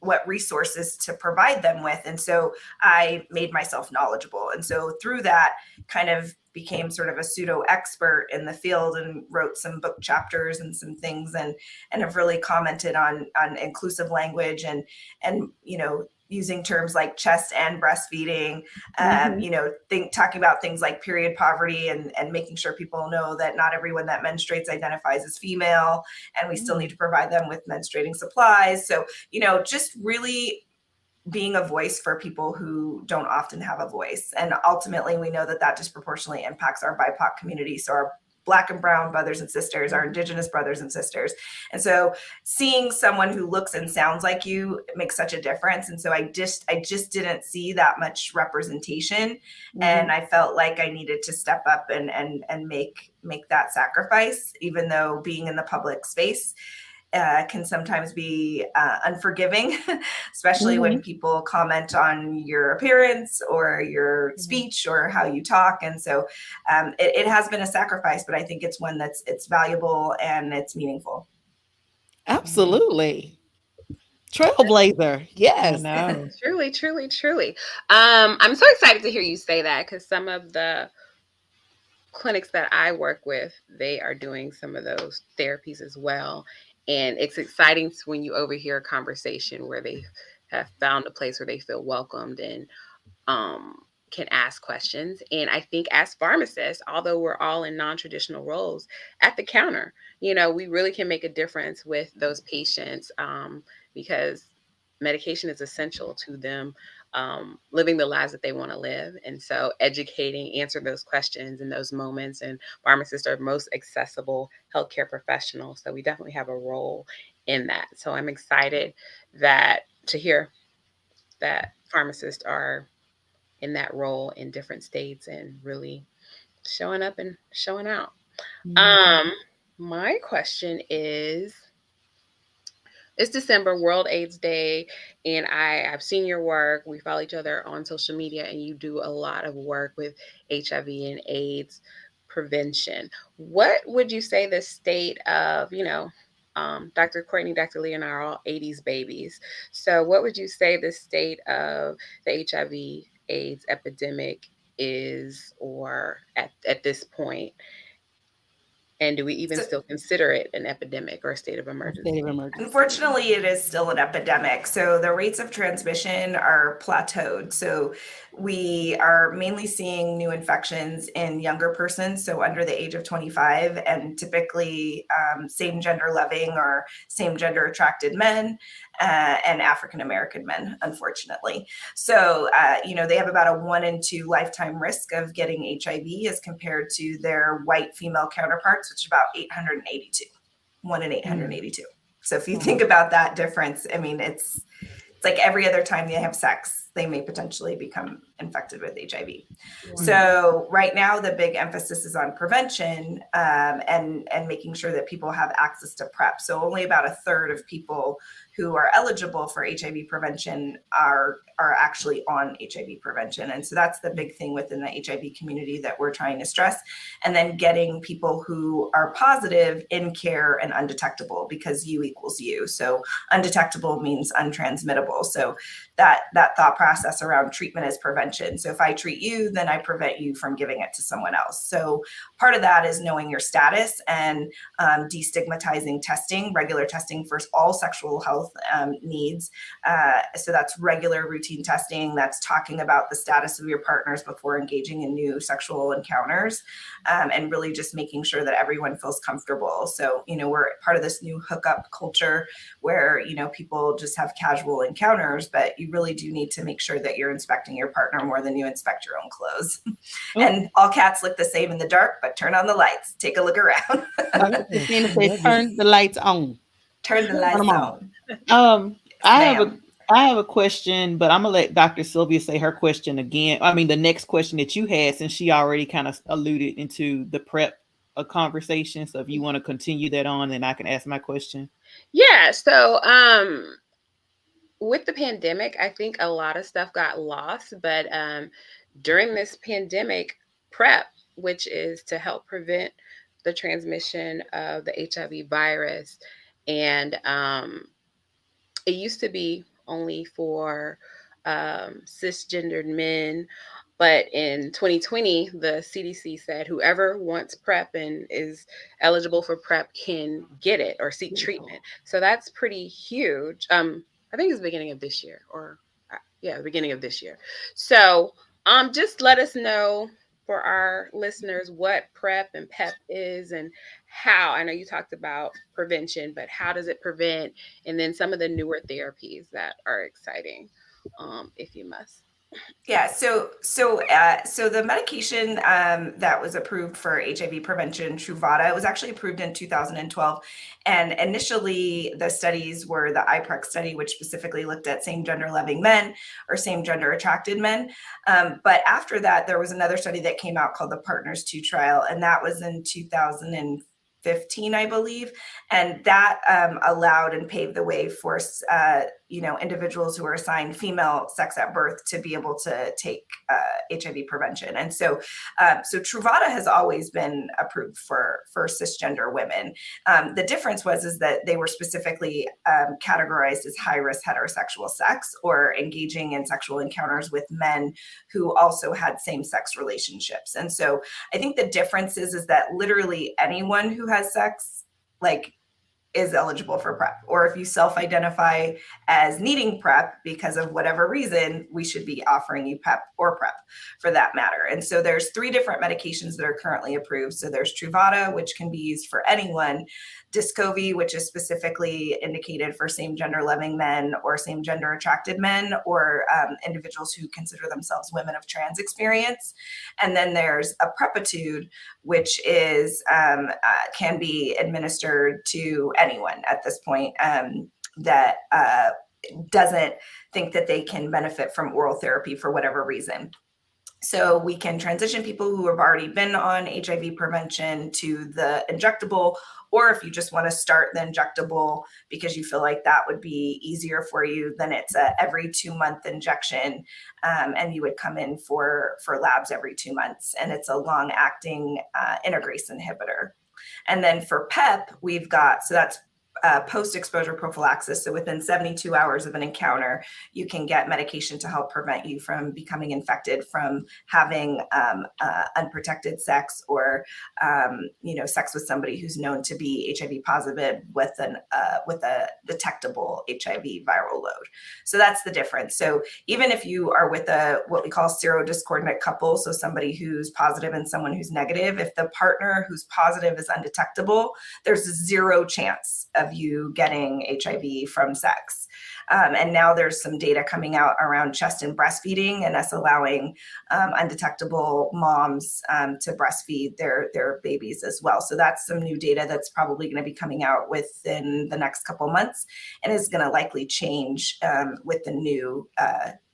what resources to provide them with. And so I made myself knowledgeable. And so through that, kind of became sort of a pseudo expert in the field, and wrote some book chapters and some things, and have really commented on inclusive language and using terms like chest and breastfeeding, talking about things like period poverty, and making sure people know that not everyone that menstruates identifies as female, and we still need to provide them with menstruating supplies. So, just really being a voice for people who don't often have a voice. And ultimately, we know that disproportionately impacts our BIPOC community. So our Black and brown brothers and sisters, our Indigenous brothers and sisters. And so seeing someone who looks and sounds like you makes such a difference. And so I just didn't see that much representation. And I felt like I needed to step up and make that sacrifice, even though being in the public space can sometimes be unforgiving, especially when people comment on your appearance or your speech or how you talk. And so it has been a sacrifice, but I think it's one it's valuable and it's meaningful. Absolutely. Trailblazer. Yes. I know. Truly, truly, truly. I'm so excited to hear you say that, because some of the clinics that I work with, they are doing some of those therapies as well. And it's exciting when you overhear a conversation where they have found a place where they feel welcomed and can ask questions. And I think as pharmacists, although we're all in non-traditional roles at the counter, we really can make a difference with those patients, because medication is essential to them living the lives that they want to live. And so educating, answer those questions in those moments. And pharmacists are most accessible healthcare professionals. So we definitely have a role in that. So I'm excited to hear that pharmacists are in that role in different states and really showing up and showing out. My question is, it's December, World AIDS Day, and I've seen your work. We follow each other on social media, and you do a lot of work with HIV and AIDS prevention. What would you say the state of, Dr. Courtney, Dr. Lee, and I are all 80s babies. So what would you say the state of the HIV AIDS epidemic is, or at this point? And do we even So, still consider it an epidemic or a state of A emergency? state of emergency. unfortunately, it is still an epidemic. So the rates of transmission are plateaued. So we are mainly seeing new infections in younger persons, so under the age of 25, and typically same gender loving or same gender attracted men and African American men, unfortunately. So, they have about a 1 in 2 lifetime risk of getting HIV as compared to their white female counterparts, which is about 882. 1 in 882. So if you think about that difference, I mean, it's like every other time they have sex, they may potentially become infected with HIV. So right now, the big emphasis is on prevention and making sure that people have access to PrEP. So only about a third of people who are eligible for HIV prevention are actually on HIV prevention. And so that's the big thing within the HIV community that we're trying to stress. And then getting people who are positive in care and undetectable, because U equals U. So undetectable means untransmittable. So that thought process around treatment is prevention. So if I treat you, then I prevent you from giving it to someone else. So part of that is knowing your status and destigmatizing testing, regular testing for all sexual health needs. So that's regular routine testing. That's talking about the status of your partners before engaging in new sexual encounters, and really just making sure that everyone feels comfortable. So, we're part of this new hookup culture where, people just have casual encounters, but you really do need to make sure that you're inspecting your partner more than you inspect your own clothes. And all cats look the same in the dark, but turn on the lights. Take a look around. Christina says, turn the lights on. Turn the lights on. I have a question, but I'm gonna let Dr. Sylvia say her question again. I mean, the next question that you had, since she already kind of alluded into the PrEP conversation. So if you want to continue that on, then I can ask my question. Yeah. So, with the pandemic, I think a lot of stuff got lost, but during this pandemic, PrEP, which is to help prevent the transmission of the HIV virus, and it used to be only for cisgendered men. But in 2020, the CDC said whoever wants PrEP and is eligible for PrEP can get it or seek treatment. So that's pretty huge. I think it's the beginning of this year, or the beginning of this year. So just let us know for our listeners what PrEP and PEP is and how. I know you talked about prevention, but how does it prevent? And then some of the newer therapies that are exciting, if you must. Yeah, so the medication that was approved for HIV prevention, Truvada, was actually approved in 2012. And initially, the studies were the IPREC study, which specifically looked at same gender loving men or same gender attracted men. But after that, there was another study that came out called the Partners 2 trial, and that was in 2015, I believe, and that allowed and paved the way for individuals who are assigned female sex at birth to be able to take HIV prevention. And so Truvada has always been approved for cisgender women. The difference was that they were specifically categorized as high risk heterosexual sex or engaging in sexual encounters with men who also had same sex relationships. And so I think the difference is that literally anyone who has sex, is eligible for PrEP. Or if you self-identify as needing PrEP because of whatever reason, we should be offering you PEP or PrEP for that matter. And so there's 3 different medications that are currently approved. So there's Truvada, which can be used for anyone, Descovy, which is specifically indicated for same gender loving men or same gender attracted men or individuals who consider themselves women of trans experience. And then there's a Prepitude, which is can be administered to anyone at this point that doesn't think that they can benefit from oral therapy for whatever reason. So we can transition people who have already been on HIV prevention to the injectable, or if you just want to start the injectable because you feel like that would be easier for you, then it's a every 2-month injection, and you would come in for labs every 2 months, and it's a long-acting integrase inhibitor. And then for PEP, we've got, so that's post-exposure prophylaxis. So within 72 hours of an encounter, you can get medication to help prevent you from becoming infected from having unprotected sex or sex with somebody who's known to be HIV positive with a detectable HIV viral load. So that's the difference. So even if you are with what we call serodiscordant couple, so somebody who's positive and someone who's negative, if the partner who's positive is undetectable, there's a 0 chance of you getting HIV from sex. And now there's some data coming out around chest and breastfeeding and us allowing undetectable moms to breastfeed their babies as well. So that's some new data that's probably going to be coming out within the next couple months and is going to likely change with the new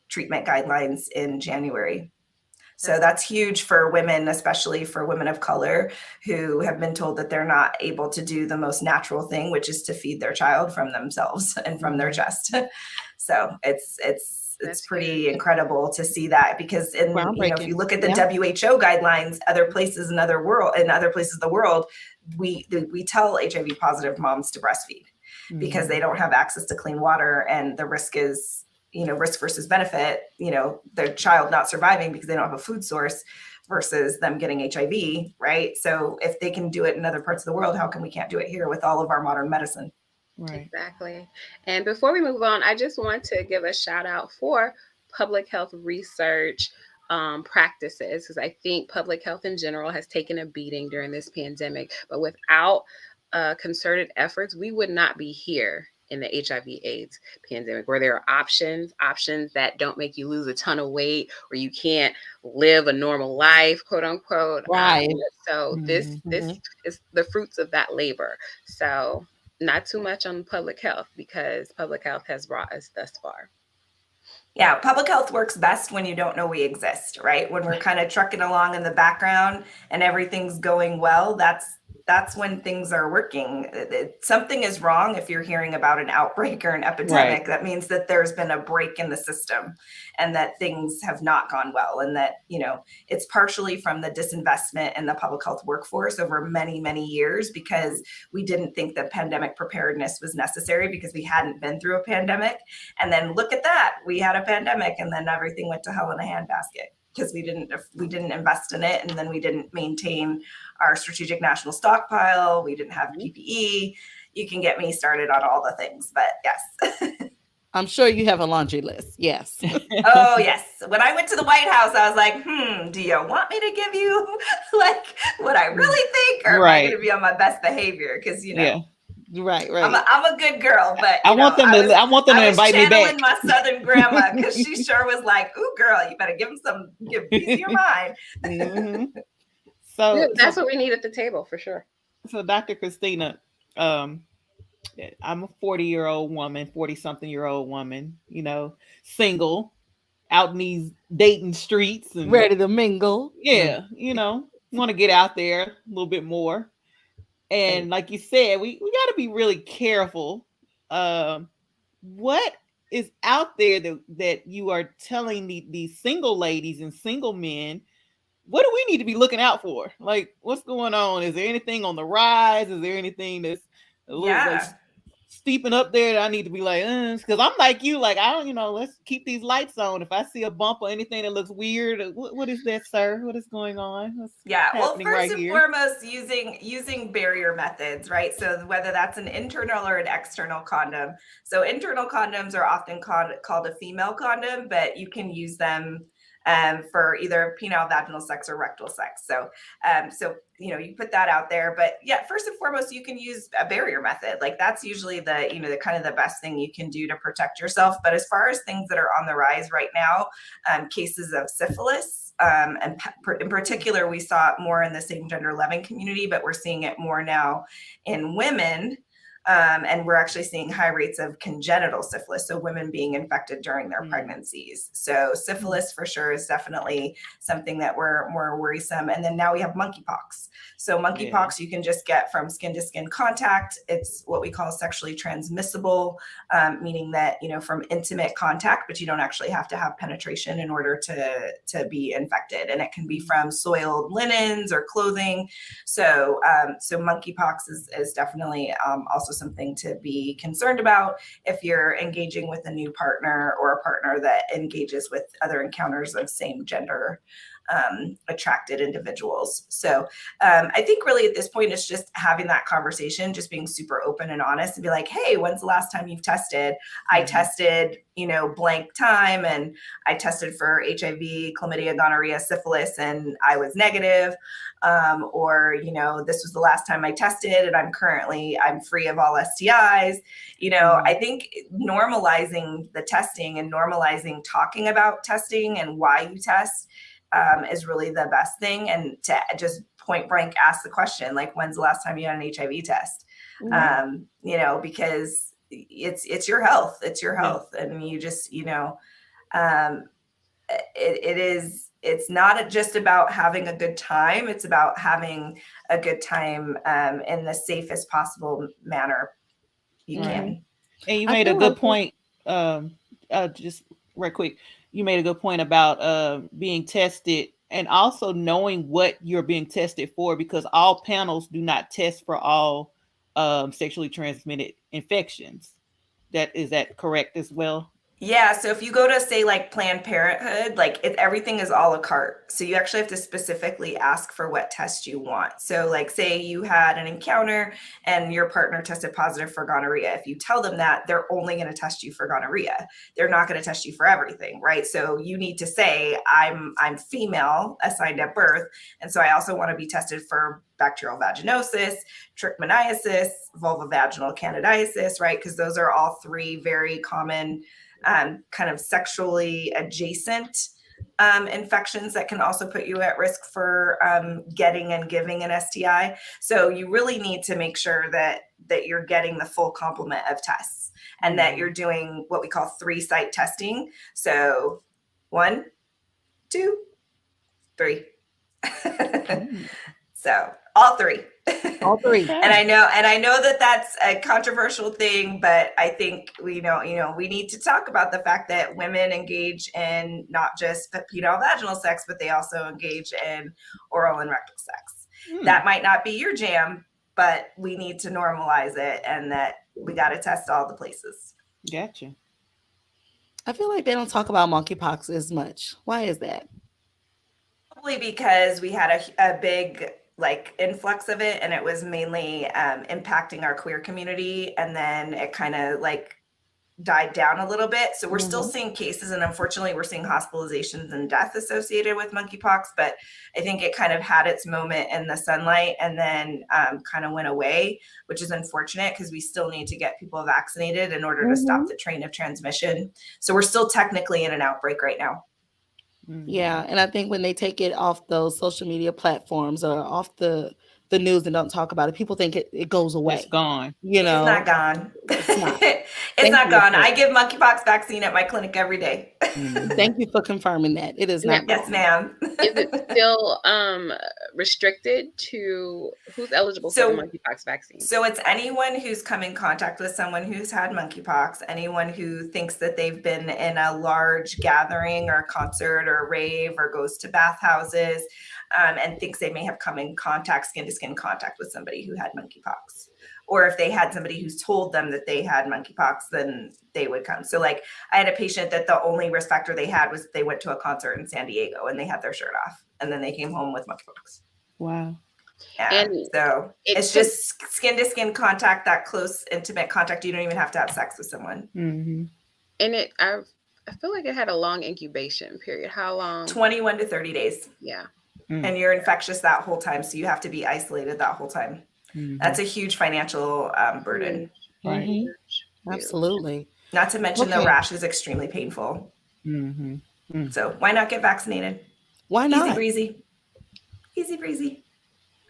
treatment guidelines in January. So that's huge for women, especially for women of color who have been told that they're not able to do the most natural thing, which is to feed their child from themselves and from their chest. So it's pretty incredible to see that, because if you look at the WHO guidelines, other places in other places of the world, we tell HIV positive moms to breastfeed because they don't have access to clean water, and the risk is risk versus benefit, their child not surviving because they don't have a food source versus them getting HIV, right? So if they can do it in other parts of the world, how come we can't do it here with all of our modern medicine? Right. Exactly. And before we move on, I just want to give a shout out for public health research practices, because I think public health in general has taken a beating during this pandemic. But without concerted efforts, we would not be here in the HIV/AIDS pandemic, where there are options that don't make you lose a ton of weight, or you can't live a normal life, quote unquote. Right. So this is the fruits of that labor. So not too much on public health, because public health has brought us thus far. Yeah, public health works best when you don't know we exist, right? When we're kind of trucking along in the background and everything's going well, that's when things are working. Something is wrong if you're hearing about an outbreak or an epidemic. Right. That means that there's been a break in the system and that things have not gone well, and that, it's partially from the disinvestment in the public health workforce over many, many years, because we didn't think that pandemic preparedness was necessary because we hadn't been through a pandemic. And then look at that, we had a pandemic and then everything went to hell in a handbasket, because we didn't invest in it, and then we didn't maintain our strategic national stockpile. We didn't have PPE. You can get me started on all the things, but yes. I'm sure you have a laundry list. Yes. Oh, yes. When I went to the White House, I was like, do you want me to give you like what I really think, or am I going to be on my best behavior? Because Right. I'm a good girl, but I want them to invite me back. My Southern grandma, because she sure was like, "Ooh, girl, you better give peace of your mind." Mm-hmm. That's what we need at the table for sure. So, Dr. Christina, I'm a 40-something-year-old woman, single, out in these dating streets and ready to mingle. Yeah, want to get out there a little bit more. And like you said, we got to be really careful. What is out there that you are telling these single ladies and single men? What do we need to be looking out for? Like, what's going on? Is there anything on the rise? Is there anything that's a little like steeping up there that I need to be like, because I'm like you, like, I don't, let's keep these lights on. If I see a bump or anything that looks weird, what is that, sir? What is going on? Well, first and foremost, using barrier methods, right? So whether that's an internal or an external condom. So internal condoms are often called a female condom, but you can use them for either penile vaginal sex or rectal sex. So you put that out there, but yeah, first and foremost, you can use a barrier method. Like that's usually the kind of the best thing you can do to protect yourself. But as far as things that are on the rise right now, cases of syphilis, and in particular, we saw it more in the same gender loving community, but we're seeing it more now in women. And we're actually seeing high rates of congenital syphilis, so women being infected during their pregnancies. So syphilis for sure is definitely something that we're more worrisome. And then now we have monkeypox. So monkeypox you can just get from skin to skin contact. It's what we call sexually transmissible, meaning that, from intimate contact, but you don't actually have to have penetration in order to be infected. And it can be from soiled linens or clothing. So monkeypox is definitely also also something to be concerned about if you're engaging with a new partner or a partner that engages with other encounters of same gender attracted individuals. So I think really at this point, it's just having that conversation, just being super open and honest and be like, hey, when's the last time you've tested? I tested, blank time, and I tested for HIV, chlamydia, gonorrhea, syphilis, and I was negative. Or, this was the last time I tested and I'm free of all STIs. I think normalizing the testing and normalizing talking about testing and why you test is really the best thing. And to just point blank ask the question, like, when's the last time you had an HIV test? Because it's your health. It's your health. And you just, it's not just about having a good time. It's about having a good time in the safest possible manner you can. And you made a good point. Just right quick, you made a good point about being tested and also knowing what you're being tested for, because all panels do not test for all sexually transmitted infections. Is that correct as well? Yeah. So if you go to, say, like Planned Parenthood, everything is a la carte. So you actually have to specifically ask for what test you want. So like, say you had an encounter and your partner tested positive for gonorrhea. If you tell them that, they're only going to test you for gonorrhea. They're not going to test you for everything, right? So you need to say, I'm female, assigned at birth. And so I also want to be tested for bacterial vaginosis, trichomoniasis, vulvovaginal candidiasis, right? Because those are all three very common kind of sexually adjacent infections that can also put you at risk for getting and giving an STI. So you really need to make sure that you're getting the full complement of tests and that you're doing what we call 3-site testing. So 1, 2, 3. So all 3. All 3. And I know that that's a controversial thing, but I think we need to talk about the fact that women engage in not just vaginal sex, but they also engage in oral and rectal sex. That might not be your jam, but we need to normalize it, and that we got to test all the places. Gotcha. I feel like they don't talk about monkeypox as much. Why is that? Probably because we had a big influx of it, and it was mainly impacting our queer community, and then it kind of died down a little bit. So we're still seeing cases, and unfortunately we're seeing hospitalizations and death associated with monkeypox, but I think it kind of had its moment in the sunlight and then kind of went away, which is unfortunate because we still need to get people vaccinated in order to stop the train of transmission. So we're still technically in an outbreak right now. Yeah, and I think when they take it off those social media platforms or off the news and don't talk about it, people think it goes away. It's gone. It's not gone. It's not. It's not gone. I give monkeypox vaccine at my clinic every day. Thank you for confirming that. It is not. Yes, ma'am. Is it still restricted to who's eligible for the monkeypox vaccine? So it's anyone who's come in contact with someone who's had monkeypox, anyone who thinks that they've been in a large gathering or concert or rave or goes to bathhouses and thinks they may have come in contact, skin-to-skin contact with somebody who had monkeypox. Or if they had somebody who's told them that they had monkeypox, then they would come. So I had a patient that the only risk factor they had was they went to a concert in San Diego and they had their shirt off and then they came home with monkeypox. Wow. Yeah. And so it's just skin to skin contact, that close, intimate contact. You don't even have to have sex with someone. And I feel like it had a long incubation period. How long? 21 to 30 days. Yeah. And you're infectious that whole time. So you have to be isolated that whole time. That's a huge financial burden. Right. Absolutely. Not to mention the rash is extremely painful. So why not get vaccinated? Why not? Easy breezy. Easy breezy.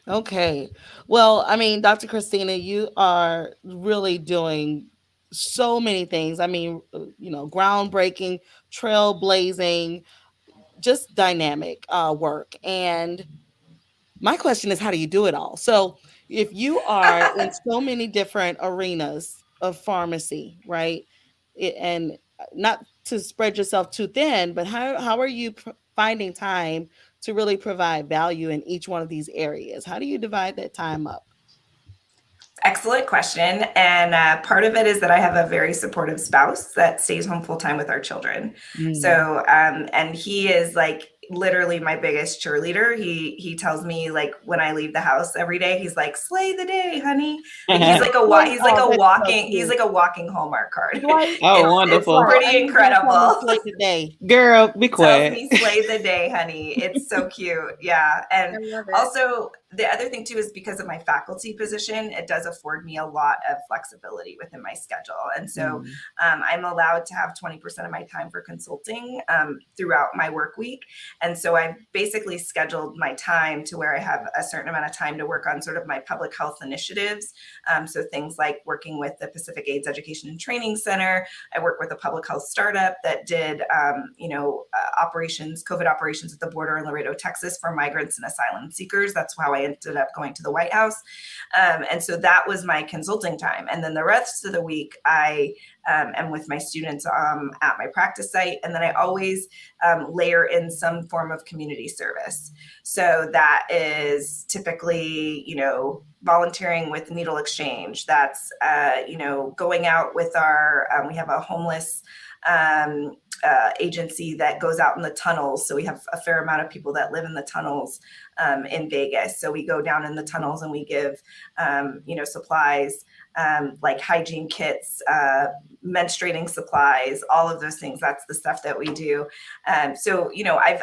Okay. Well, I mean, Dr. Christina, you are really doing so many things. I mean, groundbreaking, trailblazing, just dynamic work. And my question is, how do you do it all? So if you are in so many different arenas of pharmacy, right? And not to spread yourself too thin, but how are you finding time to really provide value in each one of these areas? How do you divide that time up? Excellent question. And part of it is that I have a very supportive spouse that stays home full time with our children. So, and he is like literally my biggest cheerleader. He tells me like when I leave the house every day, he's like, "Slay the day, honey." Like he's like a walking Hallmark card. Oh, wonderful! It's pretty incredible. Slay the day, girl. Be quiet. Tells me slay the day, honey. It's so cute. Yeah, and also the other thing too is because of my faculty position, it does afford me a lot of flexibility within my schedule, and so I'm allowed to have 20% of my time for consulting throughout my work week. And so I've basically scheduled my time to where I have a certain amount of time to work on sort of my public health initiatives. So things like working with the Pacific AIDS Education and Training Center. I work with a public health startup that did, COVID operations at the border in Laredo, Texas for migrants and asylum seekers. That's how I ended up going to the White House. And so that was my consulting time. And then the rest of the week, I am with my students at my practice site. And then I always layer in some form of community service. So that is typically, volunteering with Needle Exchange. That's, going out with we have a homeless agency that goes out in the tunnels. So we have a fair amount of people that live in the tunnels in Vegas. So we go down in the tunnels and we give, supplies like hygiene kits, menstruating supplies, all of those things. That's the stuff that we do. So,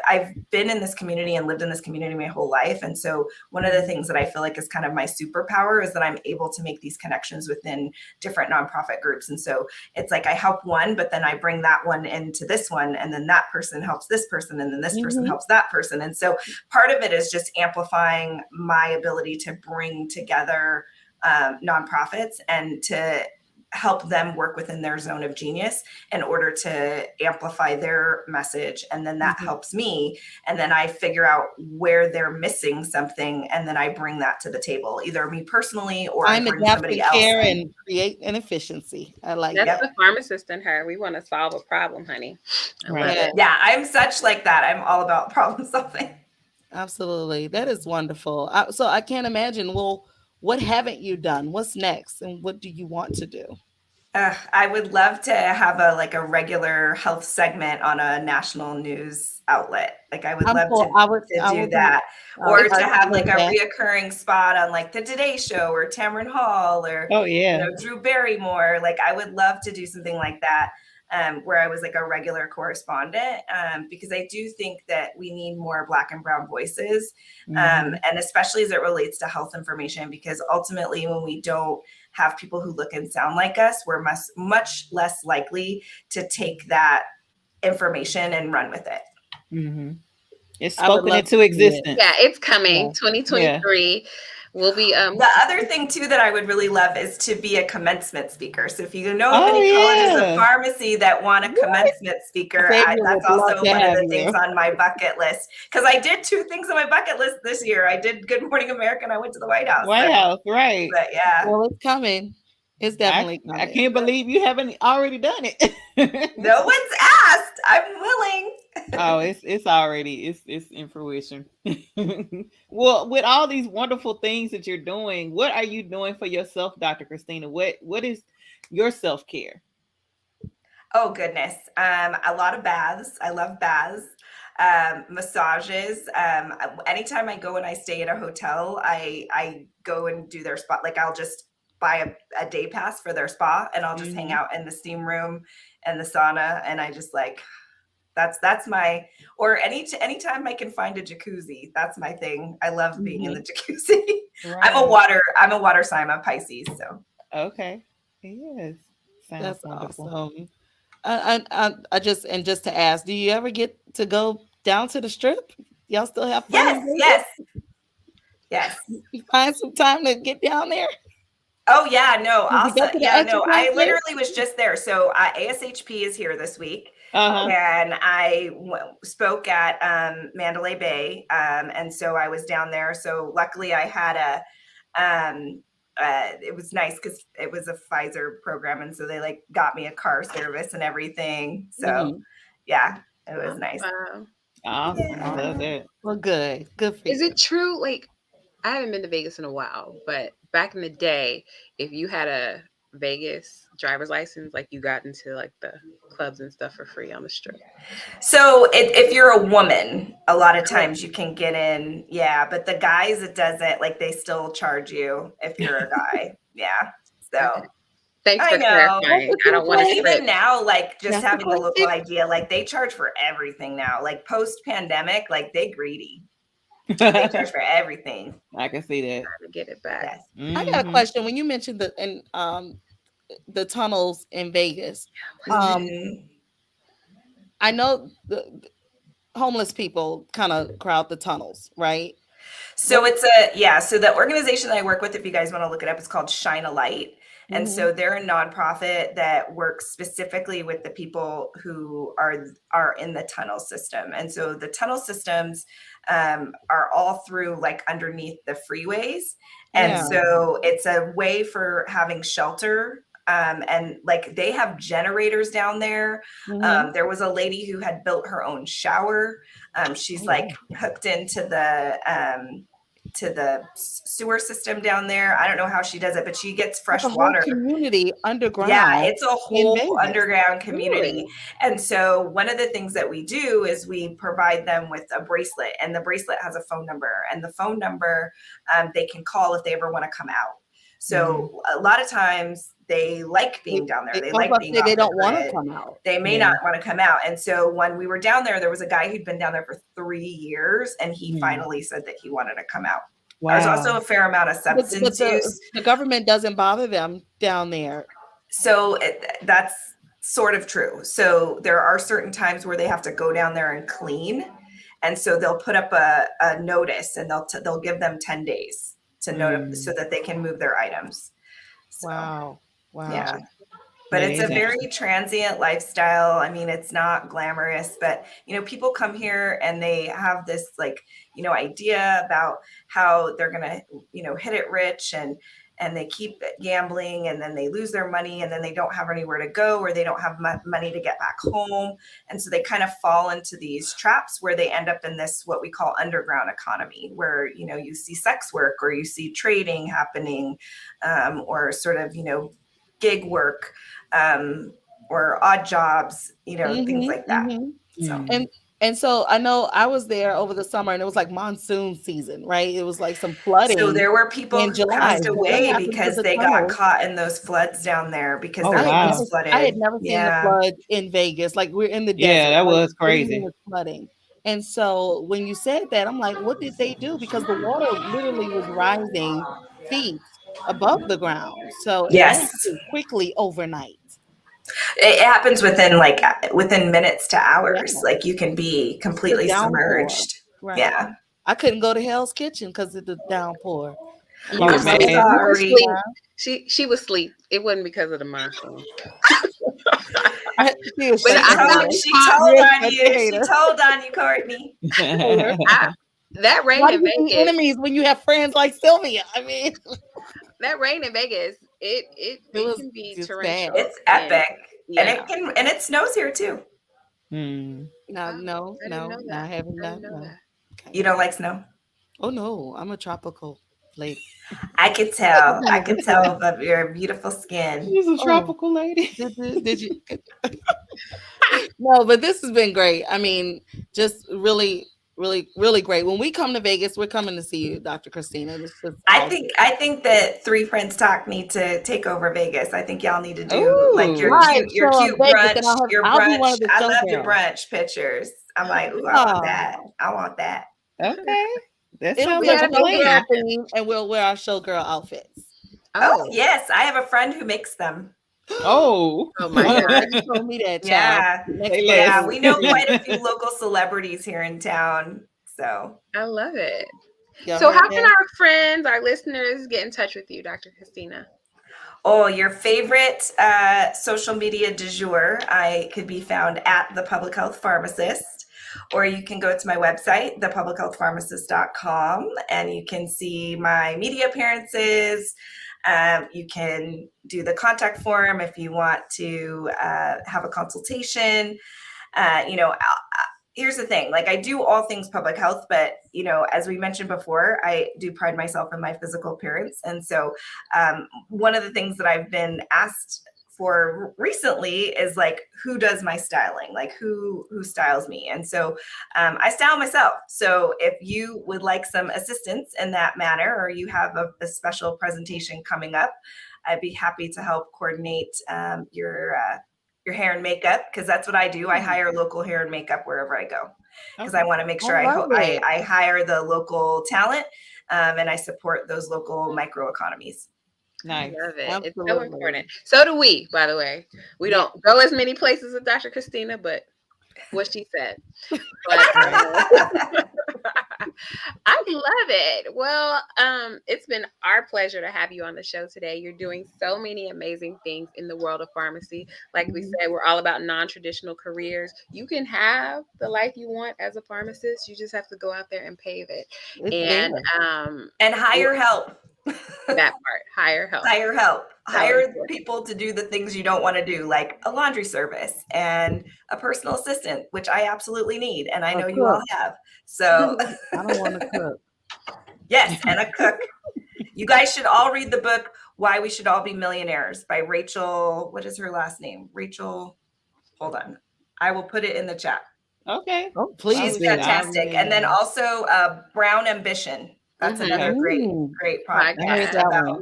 I've been in this community and lived in this community my whole life. And so one of the things that I feel like is kind of my superpower is that I'm able to make these connections within different nonprofit groups. And so it's like I help one, but then I bring that one into this one, and then that person helps this person, and then this person helps that person. And so part of it is just amplifying my ability to bring together nonprofits and to help them work within their zone of genius in order to amplify their message. And then that helps me. And then I figure out where they're missing something. And then I bring that to the table, either me personally or I bring somebody else care and create an efficiency. I like that's the pharmacist in her. We want to solve a problem, honey. Right. Yeah, I'm such like that. I'm all about problem solving. Absolutely. That is wonderful. So I can't imagine, well, what haven't you done? What's next? And what do you want to do? I would love to have a regular health segment on a national news outlet. Like I would love to do that. Or to have like a reoccurring spot on like the Today Show or Tamron Hall or Drew Barrymore. Like I would love to do something like that. Where I was like a regular correspondent, because I do think that we need more Black and Brown voices, and especially as it relates to health information, because ultimately when we don't have people who look and sound like us, we're much less likely to take that information and run with it. It's spoken into existence. Yeah, it's coming. 2023. We'll be the other thing too that I would really love is to be a commencement speaker. So if you know of any colleges of pharmacy that want a commencement speaker, that's also one of the things on my bucket list. Because I did 2 things on my bucket list this year. I did Good Morning America and I went to the White House. Right. But yeah. Well, it's coming. It's definitely coming. I can't believe you haven't already done it. No one's asked. I'm willing. Oh, it's already it's in fruition. Well, with all these wonderful things that you're doing, what are you doing for yourself, Dr. Christina? What is your self-care? Oh goodness. A lot of baths. I love baths. Massages. Anytime I go and I stay at a hotel, I go and do their spa. Like I'll just buy a day pass for their spa and I'll just hang out in the steam room and the sauna. And I just like, that's my, or anytime I can find a jacuzzi, that's my thing. I love being in the jacuzzi. Right. I'm a water sign. I'm a Pisces. So. Okay. Yes. That's wonderful. Awesome. Just to ask, do you ever get to go down to the Strip? Y'all still have fun? Yes. You find some time to get down there? Oh yeah, no, awesome. Yeah, no, I literally was just there. So AAHIVP is here this week. And I spoke at Mandalay Bay, and so I was down there. So luckily I had it was nice because it was a Pfizer program, and so they like got me a car service and everything. So yeah, it was nice. Awesome. I love it. Well, good for you. Is it true? Like I haven't been to Vegas in a while, but back in the day, if you had a Vegas driver's license, like you got into like the clubs and stuff for free on the strip. So if you're a woman, a lot of Oh, times you can get in. Yeah, but the guys, it doesn't. Like they still charge you if you're a guy. Yeah. okay. So Thanks I for know. That's clarifying. a I good don't want But to question. trip. even now, like just That's a having a local question. idea, like they charge for everything now. Like post pandemic, like they greedy. They charge for everything. I can see that. To get it back. Yes. I got a Hmm. question. When you mentioned the tunnels in Vegas, um, Mhm. I know the homeless people kind of crowd the tunnels, right? So What? so the organization I work with, if you guys want to look it up, is called Shine a Light. And Mhm. so they're a nonprofit that works specifically with the people who are in the tunnel system. And so the tunnel systems are all through like underneath the freeways. And Yeah. so it's a way for having shelter. And like they have generators down there. Mhm. There was a lady who had built her own shower. She's Oh, like wow. hooked into the sewer system down there. I don't know how she does it, but she gets Like a fresh whole water. community Yeah, underground it's a in whole Vegas. underground community. Really? And so one of the things that we do is we provide them with a bracelet, and the bracelet has a phone number, and the phone number they can call if they ever want to come out. So a lot of times they like being down there. They I was like about to being say off they the don't want to grid. come out. They may Yeah. not want to come out. And so when we were down there was a guy who'd been down there for 3 years, and he Mm. finally said that he wanted to come out. Wow. There's also a fair amount of But substance the use. the government doesn't bother them down there. So that's sort of true. So there are certain times where they have to go down there and clean. And so they'll put up a notice, and they'll give them 10 days to notify so that they can move their items. So, Wow. yeah. Wow. But That it's a is very interesting. transient lifestyle. I mean, it's not glamorous, but people come here and they have this like, idea about how they're going to, hit it rich, and they keep gambling, and then they lose their money, and then they don't have anywhere to go, or they don't have money to get back home. And so they kind of fall into these traps where they end up in this, what we call underground economy, where, you see sex work, or you see trading happening, or sort of, gig work, or odd jobs, things Mhm. like that. Mhm. So, And and so I know I was there over the summer and it was like monsoon season, right? It was like some so flooding there were people in who July. passed So what away happened to because the they got tunnels? caught in those floods down there because Oh their homes wow. I had flooded. never seen the Yeah. flood in Vegas. Like we're in the Yeah, desert, that like was 3 minutes crazy. flooding. And so when you said that, I'm like, what did they do? Because the water literally was rising feet above the ground. So and that Yes. happened quickly overnight. It happens within minutes to Yeah, hours. Like you can be the completely downpour. submerged. Right. Yeah. I couldn't go to Hell's Kitchen because of the downpour. And you Oh I'm can so imagine man. You were sorry. asleep. time. She was asleep. It wasn't because of the monsoon. She was But such She a I told hater. finally she caught. told You're on such a you. She hater. told on you, Courtney. Hater. I, that rain Why do in you need Vegas. enemies when you have friends like Sylvia? I mean, That rain in Vegas. It it it it was can be just bad. torrential, It's and epic. And yeah, it snows here too. Hmm. No, wow, no, I didn't no, know no, I that. haven't I didn't done know no. that. Okay. You don't like snow? Oh no, I'm a tropical lady. I could What tell. kind I of could weather? tell of your beautiful skin. She's a Oh, tropical lady. did you? No, but this has been great. I mean, just really, really, really great. When we come to Vegas, we're coming to see you, Dr. Christina. It's just I awesome. think I think that Three Friends Talk need to take over Vegas. I think y'all need to do like your Ooh. Live cute your show in cute Vegas, and brunch, your I'll be one brunch. of the I love your showgirls. brunch pictures. I'm like, ooh, I want that. Oh, I want that. Okay. That it'll sounds be a like Yeah, a to make it plan. showgirl happen. theme, and we'll wear our showgirl outfits. Oh Oh, yes, I have a friend who makes them. Oh. oh my I'm glad God. you told me that, child. Yeah, Next Say yeah, birthday less. we know treat. quite a few local celebrities here in town. So I love it. Y'all So, heard how can that? our friends, our listeners, get in touch with you, Dr. Christina? oh, your favorite social media du jour, I could be found at the Public Health Pharmacist, or you can go to my website, thepublichealthpharmacist.com, and you can see my media appearances. You can do the contact form if you want to have a consultation. You know, here's the thing, like I do all things public health, but you know, as we mentioned before, I do pride myself in my physical appearance. And so one of the things that I've been asked for recently is like, who does my styling? Like who styles me? And so I style myself. So if you would like some assistance in that manner, or you have a special presentation coming up, I'd be happy to help coordinate your hair and makeup, because that's what I do. I hire local hair and makeup wherever I go, because I want to make sure I hire the local talent and I support those local microeconomies. Nice. I love it. Absolutely. It's so important. So do we, by the way. We don't go as many places as Dr. Christina, but what she said. But I love it. Well, it's been our pleasure to have you on the show today. You're doing so many amazing things in the world of pharmacy. Like we said, we're all about non-traditional careers. You can have the life you want as a pharmacist. You just have to go out there and pave it. And hire help. That part, hire help. Hire people to do the things you don't want to do, like a laundry service and a personal assistant, which I absolutely need, and I know you all have. So I don't want to cook. Yes, and a cook. You guys should all read the book Why We Should All Be Millionaires by Rachel. What is her last name? Rachel. Hold on, I will put it in the chat. Okay. Oh, please. She's fantastic. And then also Brown Ambition. That's another great podcast about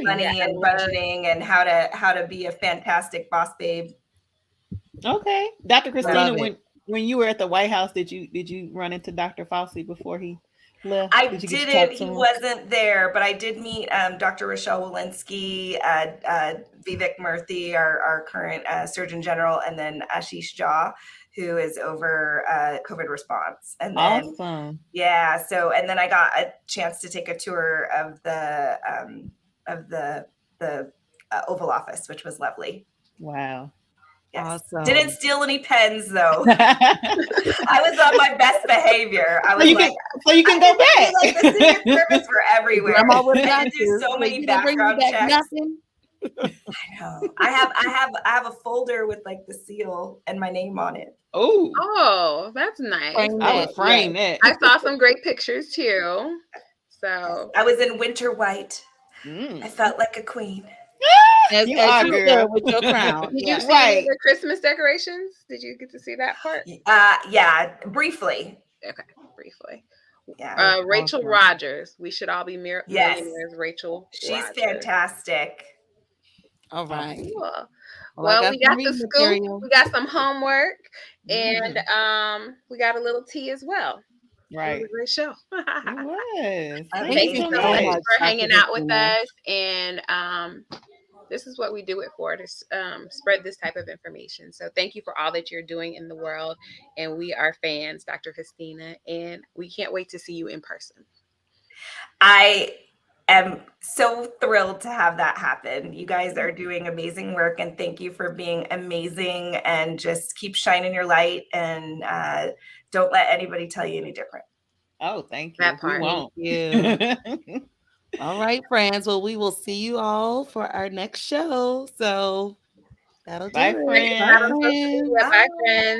money and budgeting and how to be a fantastic boss babe. Okay, Dr. Christina, when you were at the White House, did you run into Dr. Fauci before he left? I didn't. He wasn't there, but I did meet Dr. Rochelle Walensky, Vivek Murthy, our current Surgeon General, and then Ashish Jha, who is over COVID response. And then, so, and then I got a chance to take a tour of the Oval Office, which was lovely. Wow. Yes. Awesome. Didn't steal any pens though. I was on my best behavior. I was so you can go back. Like the Secret Service were everywhere. I do so many background checks. I know. I have a folder with like the seal and my name on it. Oh, that's nice. I would frame it. I saw some great pictures too. So I was in winter white. I felt like a queen. As you were with your crown. Did you see the Christmas decorations? Did you get to see that part? Yeah, briefly. Okay, briefly. Yeah. Rachel Rogers. We should all be millionaires. Rachel. She's fantastic. All right. Cool. Well, we got the scoop. We got some homework, and we got a little tea as well. Right. It was a great show. It was. Thank you so much for hanging out with us. And this is what we do it for, to spread this type of information. So thank you for all that you're doing in the world. And we are fans, Dr. Christina, and we can't wait to see you in person. I am so thrilled to have that happen. You guys are doing amazing work, and thank you for being amazing, and just keep shining your light, and don't let anybody tell you any different. Oh, thank you. That part. Thank you. All right, friends. Well, we will see you all for our next show. So that'll do it. Bye, friends. Bye, friends.